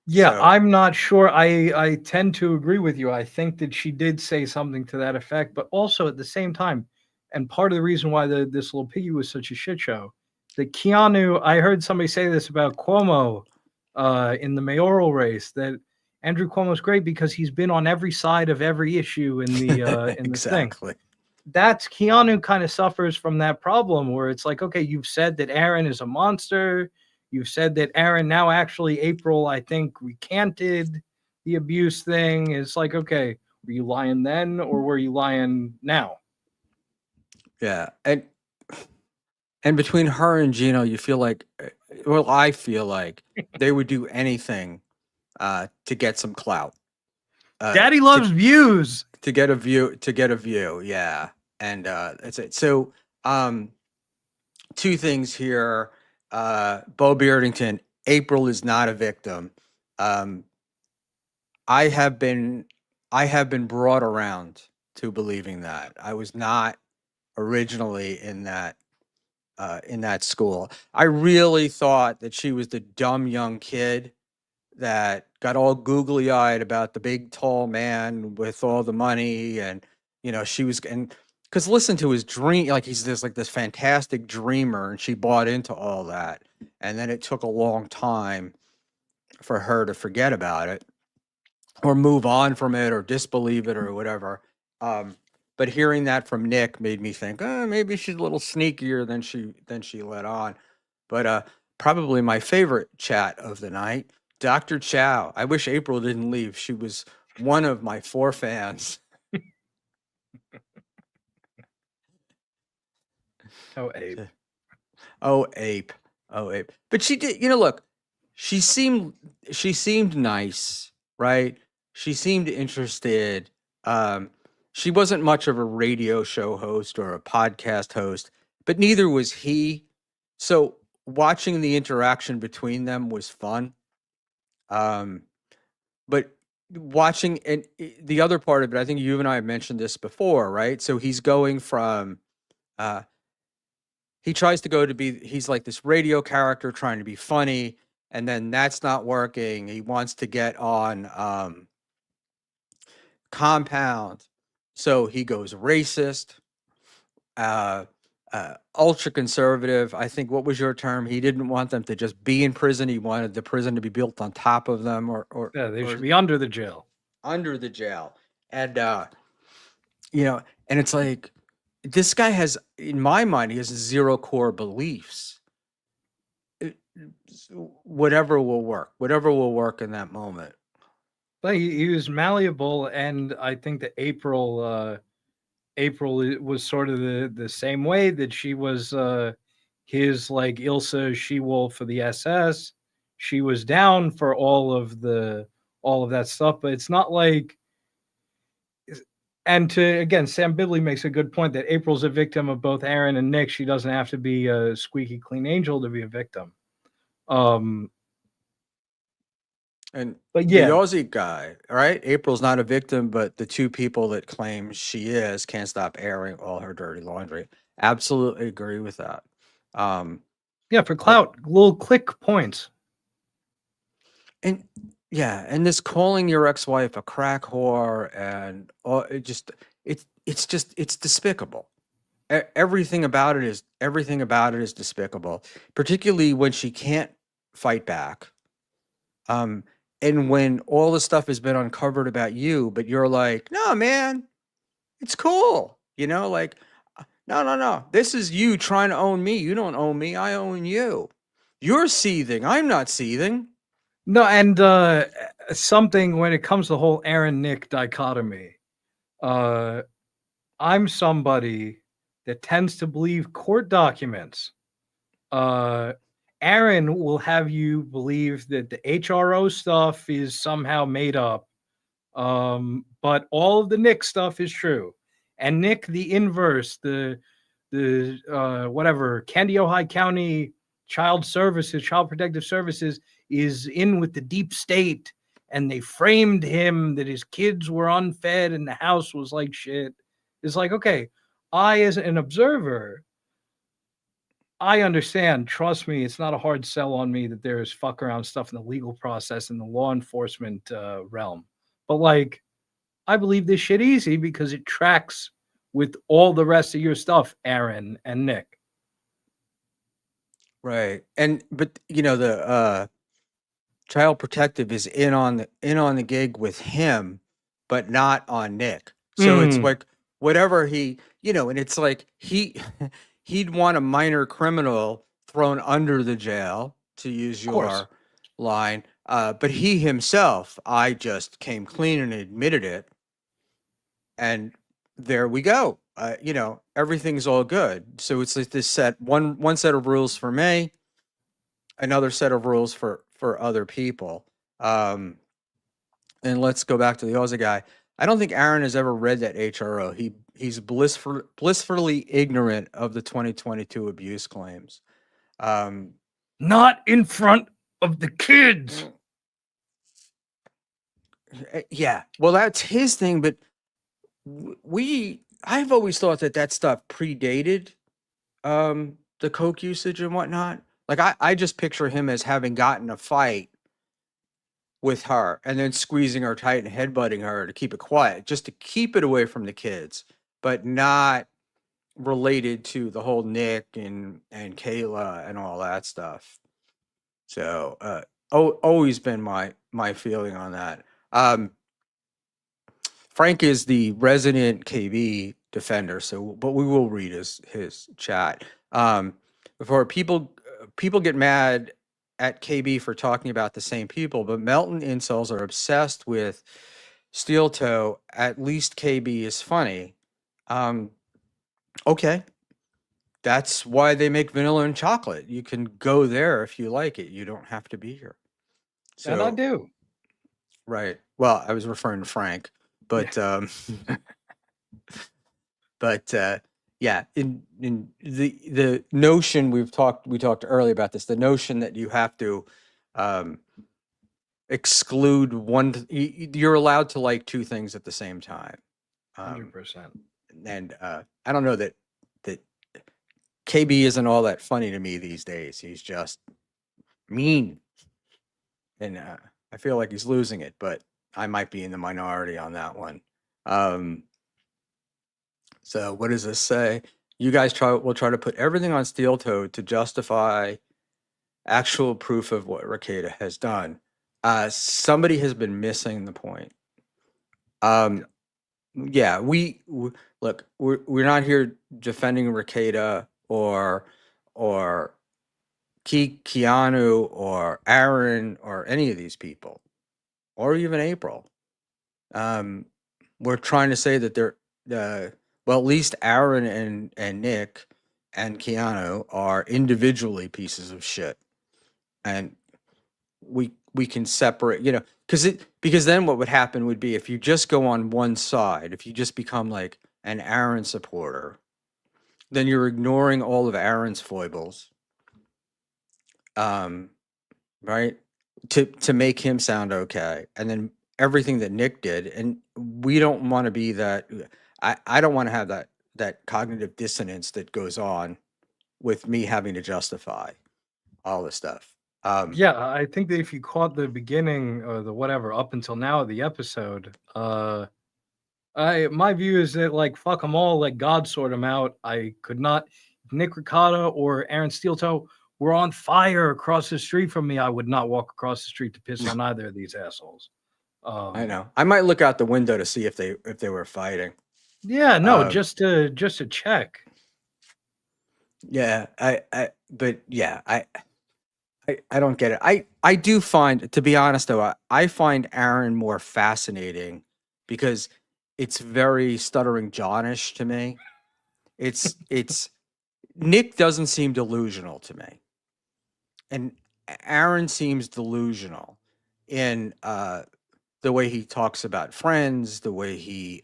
Yeah, So, I'm not sure. I tend to agree with you. I think that she did say something to that effect, but also at the same time, and part of the reason why this little piggy was such a shit show, that Keanu, I heard somebody say this about Cuomo in the mayoral race, that Andrew Cuomo's great because he's been on every side of every issue in the exactly. thing. That's Keanu kind of suffers from that problem where it's like, okay, you've said that Aaron is a monster. You've said that Aaron, now actually April, I think, recanted the abuse thing. It's like, okay, were you lying then or were you lying now? Yeah. And And between her and Gino, you feel like, well, I feel like they would do anything to get some clout. Daddy loves views. To get a view, yeah. And that's it. So, two things here. Bo Beardington, April is not a victim. I have been brought around to believing that. I was not originally in that school. I really thought that she was the dumb young kid that got all googly eyed about the big tall man with all the money, and she was, and because listen to his dream, like he's this fantastic dreamer, and she bought into all that, and then it took a long time for her to forget about it or move on from it or disbelieve it or whatever. But hearing that from Nick made me think, maybe she's a little sneakier than she let on. But probably my favorite chat of the night, Dr. Chow. I wish April didn't leave. She was one of my 4 fans. Oh, Abe. Oh, Ape. Oh, Ape. But she did, look, she seemed nice, right? She seemed interested. She wasn't much of a radio show host or a podcast host, but neither was he. So watching the interaction between them was fun. But watching, and the other part of it, I think you and I have mentioned this before, right? So he's going from, he tries to go to be, he's like this radio character trying to be funny, and then that's not working. He wants to get on Compound. So he goes racist, ultra conservative. I think, what was your term? He didn't want them to just be in prison. He wanted the prison to be built on top of them, yeah, they should be under the jail. Under the jail. And, and it's like, this guy has, in my mind, he has 0 core beliefs. Whatever will work in that moment. But he was malleable, and I think that April was sort of the same way, that she was his like Ilsa She-Wolf for the SS. She was down for all of that stuff, but it's not like. And again, Sam Bidley makes a good point that April's a victim of both Aaron and Nick. She doesn't have to be a squeaky clean angel to be a victim. But yeah, the Aussie guy, right? April's not a victim, but the 2 people that claim she is can't stop airing all her dirty laundry. Absolutely agree with that. Yeah, for clout, little click points. And yeah, and this calling your ex-wife a crack whore, and it's despicable. Everything about it is despicable, particularly when she can't fight back. And when all the stuff has been uncovered about you, but you're like, no, man, it's cool. Like, no. This is you trying to own me. You don't own me. I own you. You're seething. I'm not seething. No, and something when it comes to the whole Aaron-Nick dichotomy, I'm somebody that tends to believe court documents. Aaron will have you believe that the HRO stuff is somehow made up, but all of the Nick stuff is true. And Nick, the inverse, the whatever, Candy, Ojai County Child Protective Services is in with the deep state, and they framed him that his kids were unfed and the house was like shit. It's like, okay, I, as an observer, I understand. Trust me, it's not a hard sell on me that there's fuck around stuff in the legal process in the law enforcement realm. But like, I believe this shit easy because it tracks with all the rest of your stuff, Aaron and Nick. Right. But the Child Protective is in on the gig with him, but not on Nick. So it's like whatever he, and it's like he'd want a minor criminal thrown under the jail, to use your line. But he himself, I just came clean and admitted it. And there we go. everything's all good. So it's like this one set of rules for me, another set of rules for other people. Um, and let's go back to the Aussie guy. I don't think Aaron has ever read that HRO. He's blissfully ignorant of the 2022 abuse claims. Not in front of the kids. Yeah, well, that's his thing, but I've always thought that stuff predated the coke usage and whatnot. Like I just picture him as having gotten a fight with her and then squeezing her tight and headbutting her to keep it quiet, just to keep it away from the kids, but not related to the whole Nick and Kayla and all that stuff. So always been my feeling on that. Frank is the resident KB defender, so but we will read his chat. Before people get mad at KB for talking about the same people, but Melton incels are obsessed with SteelToe. At least KB is funny. Okay. That's why they make vanilla and chocolate. You can go there if you like it. You don't have to be here. That I do. Right. Well, I was referring to Frank, but yeah, in the notion we talked earlier about this, the notion that you have to exclude one, you're allowed to like two things at the same time. 100%. And I don't know that KB isn't all that funny to me these days. He's just mean, and I feel like he's losing it, but I might be in the minority on that one. So what does this say? You guys will try to put everything on SteelToe to justify actual proof of what Rekieta has done. Somebody has been missing the point. Yeah, look, we're not here defending Rekieta or Keanu or Aaron or any of these people, or even April. We're trying to say that they're well, at least Aaron and Nick and Keanu are individually pieces of shit, and we can separate, because then what would happen would be if you just go on one side, if you just become like an Aaron supporter, then you're ignoring all of Aaron's foibles, right? To make him sound okay, and then everything that Nick did, and we don't want to be that. I don't want to have that cognitive dissonance that goes on with me having to justify all this stuff. Yeah, I think that if you caught the beginning or the whatever up until now of the episode, my view is that like fuck them all, like God sort them out. I could not. If Nick Ricotta or Aaron SteelToe were on fire across the street from me, I would not walk across the street to piss on either of these assholes. I know. I might look out the window to see if they were fighting. Yeah, no, just to check. Yeah, but yeah, I don't get it. I do find, to be honest though, I find Aaron more fascinating because it's very stuttering Johnish to me. It's Nick doesn't seem delusional to me, and Aaron seems delusional in the way he talks about friends, the way he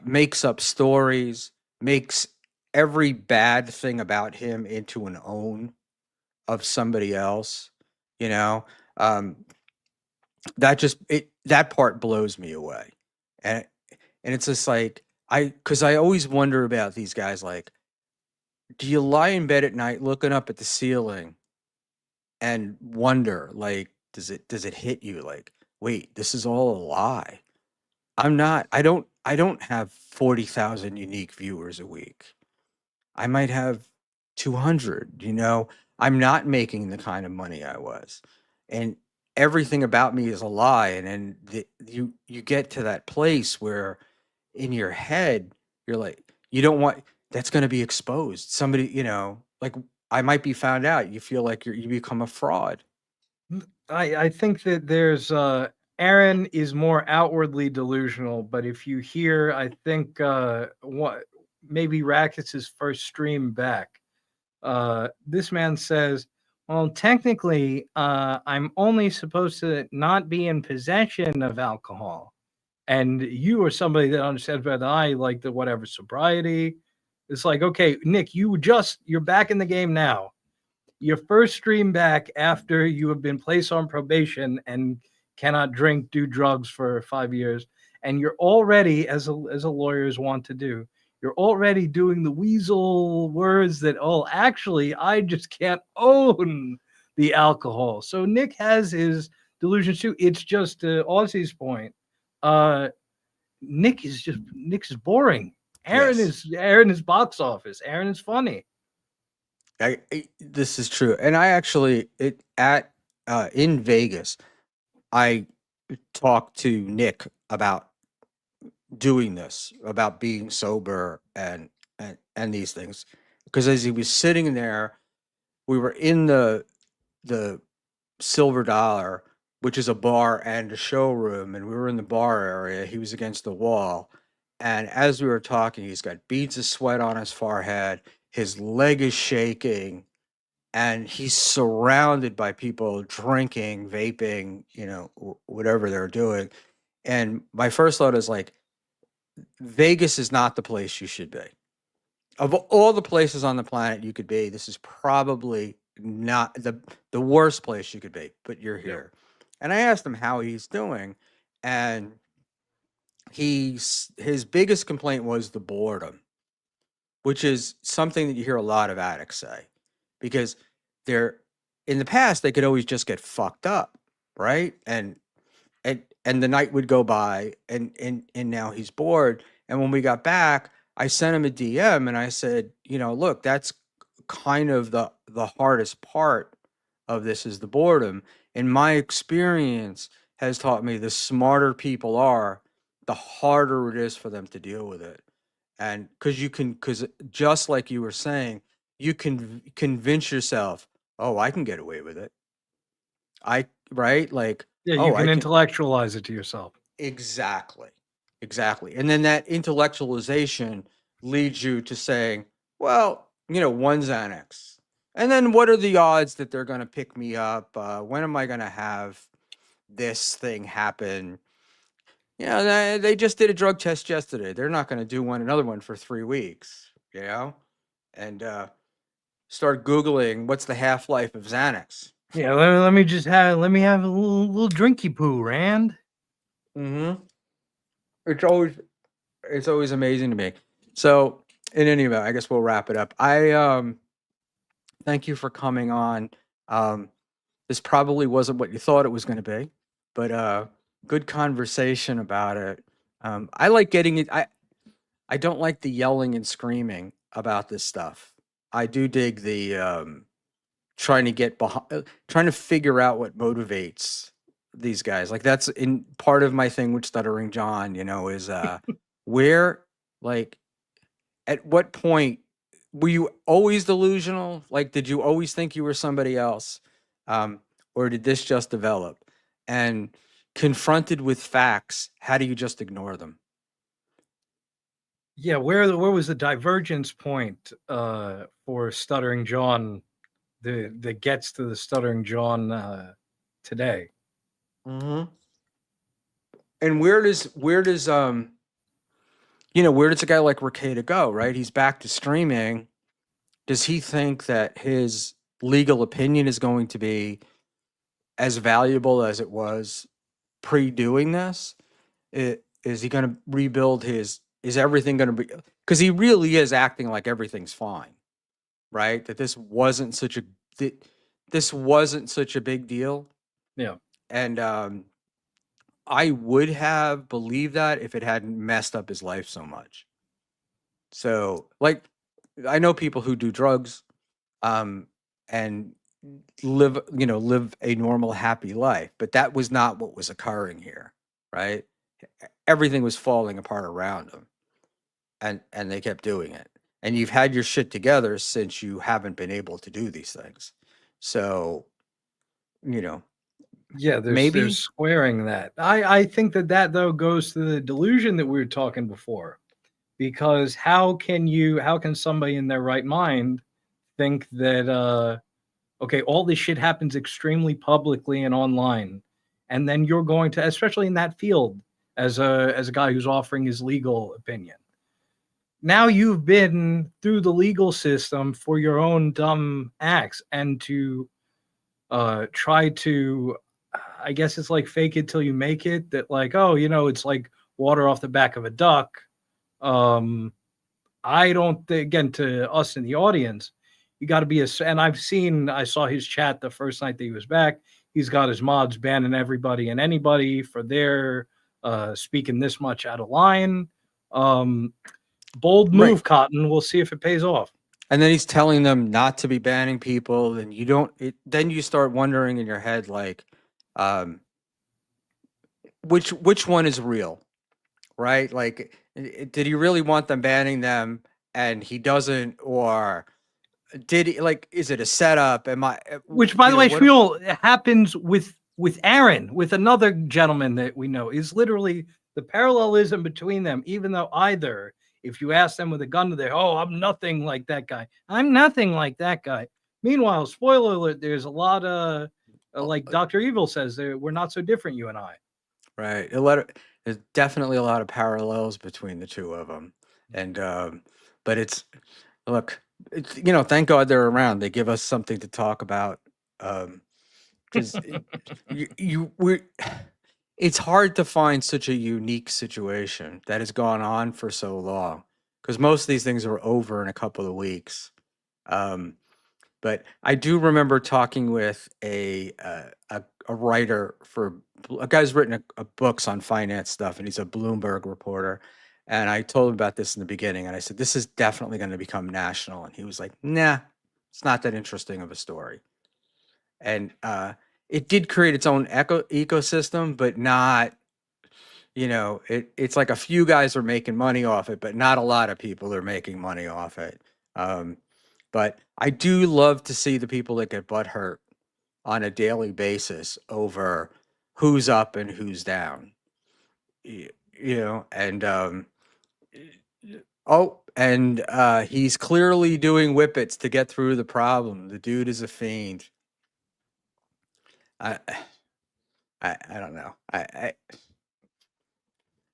makes up stories, makes every bad thing about him into an own of somebody else, that part blows me away. And it's just like, because I always wonder about these guys, like, do you lie in bed at night looking up at the ceiling and wonder, like, does it hit you like, wait, this is all a lie? I don't have 40,000 unique viewers a week. I might have 200, I'm not making the kind of money I was. And everything about me is a lie. And then you get to that place where in your head, you're like, you don't want, that's going to be exposed. Somebody, like I might be found out. You feel like you become a fraud. I think that there's Aaron is more outwardly delusional, but if you hear, I think maybe Rackets' first stream back. This man says, well, technically, I'm only supposed to not be in possession of alcohol. And you are somebody that understands better than I, like the whatever sobriety. It's like, okay, Nick, you're back in the game now. Your first stream back after you have been placed on probation and cannot drink, do drugs for 5 years. And you're already, as a lawyers want to do, you're already doing the weasel words that, oh, actually, I just can't own the alcohol. So Nick has his delusions too. It's just to Aussie's point. Nick's boring. Aaron is box office. Aaron is funny. This is true, and I actually in Vegas, I talked to Nick about doing this, about being sober and these things, because as he was sitting there, we were in the Silver Dollar, which is a bar and a showroom, and we were in the bar area. He was against the wall, and as we were talking, he's got beads of sweat on his forehead. His leg is shaking, and he's surrounded by people drinking, vaping, whatever they're doing. And my first thought is like, Vegas is not the place you should be. Of all the places on the planet you could be, this is probably not the worst place you could be, but you're here. And I asked him how he's doing, and his biggest complaint was the boredom, which is something that you hear a lot of addicts say, because in the past they could always just get fucked up, right? And the night would go by, and now he's bored. And when we got back, I sent him a DM and I said, look, that's kind of the hardest part of this is the boredom. And my experience has taught me the smarter people are, the harder it is for them to deal with it. And because just like you were saying, you can convince yourself, oh, I can get away with it. Right? Like, yeah, you can intellectualize it to yourself. Exactly. And then that intellectualization leads you to saying, well, one Xanax. And then what are the odds that they're going to pick me up? When am I going to have this thing happen? They just did a drug test yesterday. They're not going to do another one for 3 weeks, and start Googling what's the half-life of Xanax. Yeah, let me have a little drinky poo, Rand. Mm-hmm. It's always amazing to me. So in any event, I guess we'll wrap it up. I thank you for coming on. This probably wasn't what you thought it was going to be, but good conversation about it. I like getting it. I don't like the yelling and screaming about this stuff. I do dig the trying to figure out what motivates these guys. Like that's in part of my thing with Stuttering John, is where, like, at what point were you always delusional? Like, did you always think you were somebody else? Or did this just develop? And confronted with facts, how do you just ignore them? Yeah, where was the divergence point for Stuttering John that gets to the Stuttering John today? Mm-hmm. And where does where does a guy like Rekieta go, right? He's back to streaming. Does he think that his legal opinion is going to be as valuable as it was pre-doing this? Is he going to rebuild is everything going to be, because he really is acting like everything's fine, right? That this wasn't such a big deal. Yeah. And I would have believed that if it hadn't messed up his life so much. So, like, I know people who do drugs and live a normal, happy life, but that was not what was occurring here, right? Everything was falling apart around them, and they kept doing it. And you've had your shit together since you haven't been able to do these things. So, yeah, there's squaring that. I think that though goes to the delusion that we were talking before, because how can somebody in their right mind think that okay, all this shit happens extremely publicly and online, and then you're going to, especially in that field, as a guy who's offering his legal opinion, now you've been through the legal system for your own dumb acts, and to try to, I guess it's like fake it till you make it, that like, oh, it's like water off the back of a duck. I don't think, again, to us in the audience, you got to be and I saw his chat the first night that he was back. He's got his mods banning everybody and anybody for their speaking this much out of line. Bold move, Right. Cotton. We'll see if it pays off. And then he's telling them not to be banning people, and you don't. Then you start wondering in your head, like, um, which one is real, right? Like, did he really want them banning them, and he doesn't, or did he? Like, is it a setup? Am I? Which, by the way, what? Schmuel, happens with Aaron, with another gentleman that we know, is literally the parallelism between them. Even though either, if you ask them with a gun to their, oh, I'm nothing like that guy. I'm nothing like that guy. Meanwhile, spoiler alert, there's a lot of, like Dr. Evil says, we're not so different, you and I. Right. There's definitely a lot of parallels between the two of them, and but look, thank God they're around. They give us something to talk about, because it's hard to find such a unique situation that has gone on for so long, because most of these things are over in a couple of weeks. But I do remember talking with a writer for a guy's written a books on finance stuff, and he's a Bloomberg reporter. And I told him about this in the beginning, and I said, "This is definitely going to become national." And he was like, "Nah, it's not that interesting of a story." And it did create its own ecosystem, but not, it's like a few guys are making money off it, but not a lot of people are making money off it. But I do love to see the people that get butthurt on a daily basis over who's up and who's down. And he's clearly doing whippets to get through the problem. The dude is a fiend. I don't know.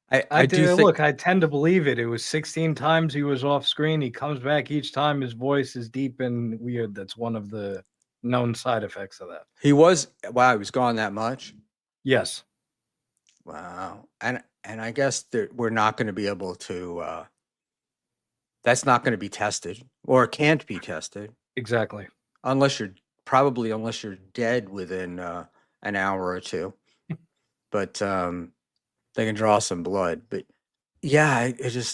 I do think, look, I tend to believe it. It was 16 times he was off screen. He comes back each time. His voice is deep and weird. That's one of the known side effects of that. he was gone that much. Yes. Wow. And I guess that we're not going to be able to. That's not going to be tested, or can't be tested. Exactly. Unless you're dead within an hour or two. But they can draw some blood. But yeah,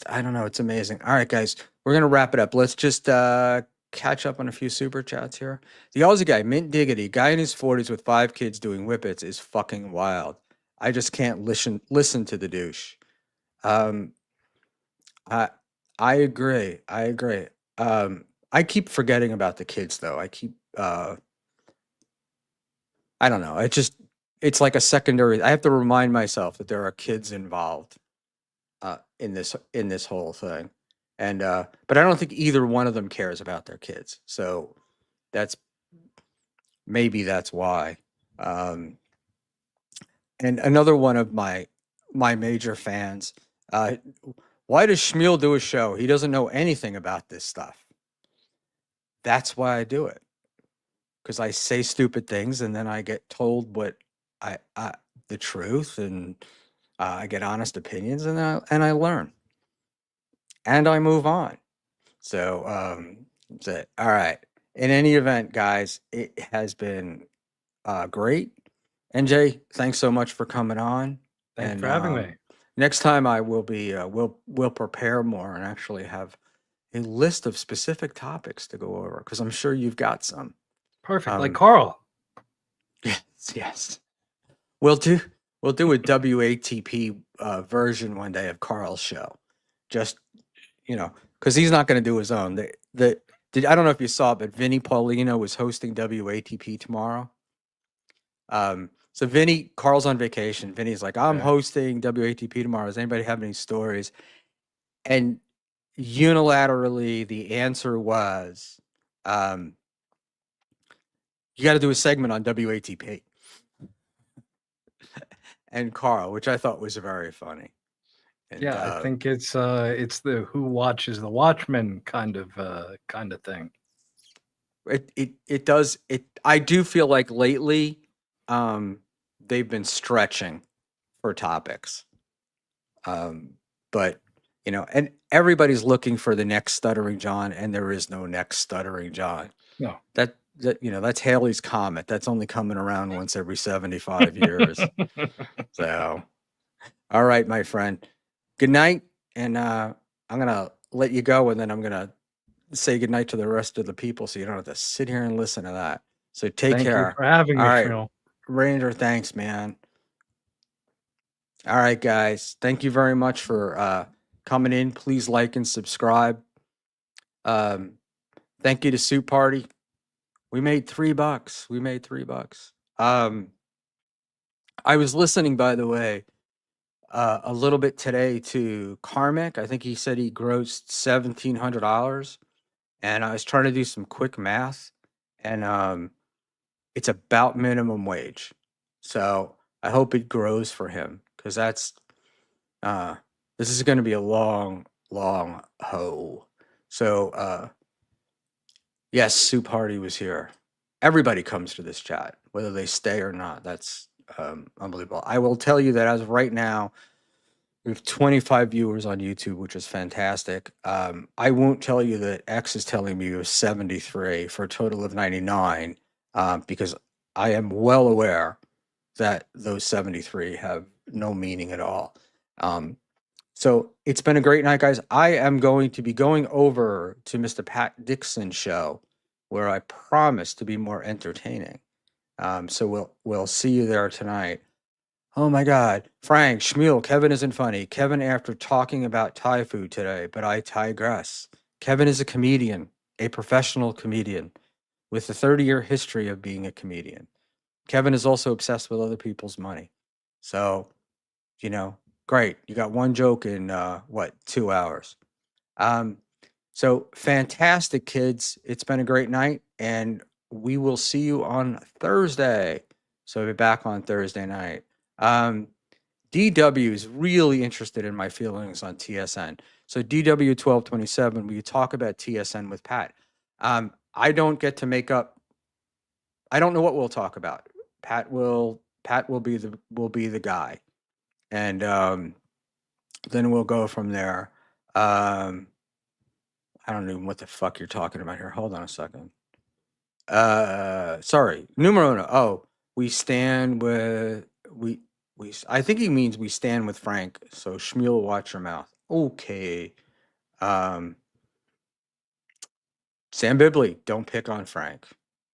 I don't know. It's amazing. All right, guys, we're gonna wrap it up. Let's just catch up on a few super chats here. The Aussie guy, Mint Diggity, guy in his 40s with 5 kids doing whippets is fucking wild. I just can't listen to the douche. I agree. I keep forgetting about the kids though. I don't know. It's like a secondary. I have to remind myself that there are kids involved in this whole thing, and but I don't think either one of them cares about their kids. So maybe that's why. And another one of my major fans. Why does Schmuel do a show? He doesn't know anything about this stuff. That's why I do it. Because I say stupid things and then I get told what the truth, and I get honest opinions, and I learn and I move on. So that's it. All right. In any event, guys, it has been great. NJ, thanks so much for coming on. Thanks for having me. Next time I will be we'll prepare more and actually have a list of specific topics to go over, because I'm sure you've got some. Perfect. Like Carl. Yes. We'll do a WATP version one day of Carl's show. Just, because he's not going to do his own. I don't know if you saw, but Vinny Paulino was hosting WATP tomorrow. So Carl's on vacation. Vinny's like, I'm hosting WATP tomorrow. Does anybody have any stories? And unilaterally, the answer was, you got to do a segment on WATP and Carl, which I thought was very funny. And Yeah, I think it's the who watches the Watchmen kind of thing. it does it. I do feel like lately, they've been stretching for topics. But and everybody's looking for the next Stuttering John, and there is no next Stuttering John. No. That that's Haley's Comet. That's only coming around once every 75 years. So, all right, my friend. Good night, and I'm gonna let you go, and then I'm gonna say good night to the rest of the people, so you don't have to sit here and listen to that. So take Thank care. you for having me, All right, Schmuel. Ranger. Thanks, man. All right, guys. Thank you very much for coming in. Please like and subscribe. Thank you to Soup Party. We made $3. We made $3. I was listening, by the way, a little bit today to Karmic. I think he said he grossed $1,700, and I was trying to do some quick math, and it's about minimum wage. So I hope it grows for him, because that's this is going to be a long, long hoe. So yes, Soup Party was here. Everybody comes to this chat, whether they stay or not. That's unbelievable. I will tell you that as of right now, we have 25 viewers on YouTube, which is fantastic. I won't tell you that X is telling me it was 73 for a total of 99, because I am well aware that those 73 have no meaning at all. So it's been a great night, guys. I am going to be going over to Mr. Pat Dixon's show, where I promise to be more entertaining. So we'll see you there tonight. Oh my God, Frank, Schmuel, Kevin isn't funny. Kevin, after talking about Thai food today, but I digress. Kevin is a comedian, a professional comedian with a 30-year history of being a comedian. Kevin is also obsessed with other people's money. So, great. You got one joke in 2 hours. So fantastic, kids. It's been a great night, and we will see you on Thursday. So I'll be back on Thursday night. DW is really interested in my feelings on TSN. So DW 1227, will you talk about TSN with Pat? I don't get to make up. I don't know what we'll talk about. Pat will be the guy, and then we'll go from there. I don't know what the fuck you're talking about here. Hold on a second. Sorry, numero uno. Oh, we stand with we. I think he means we stand with Frank. So Schmuel, watch your mouth. Okay. Sam Bibley, don't pick on Frank.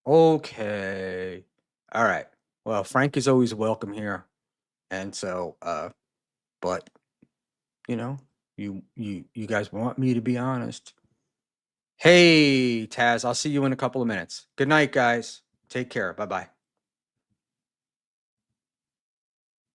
Okay. All right. Well, Frank is always welcome here, and so but you guys want me to be honest. Hey, Taz, I'll see you in a couple of minutes. Good night, guys. Take care. Bye-bye.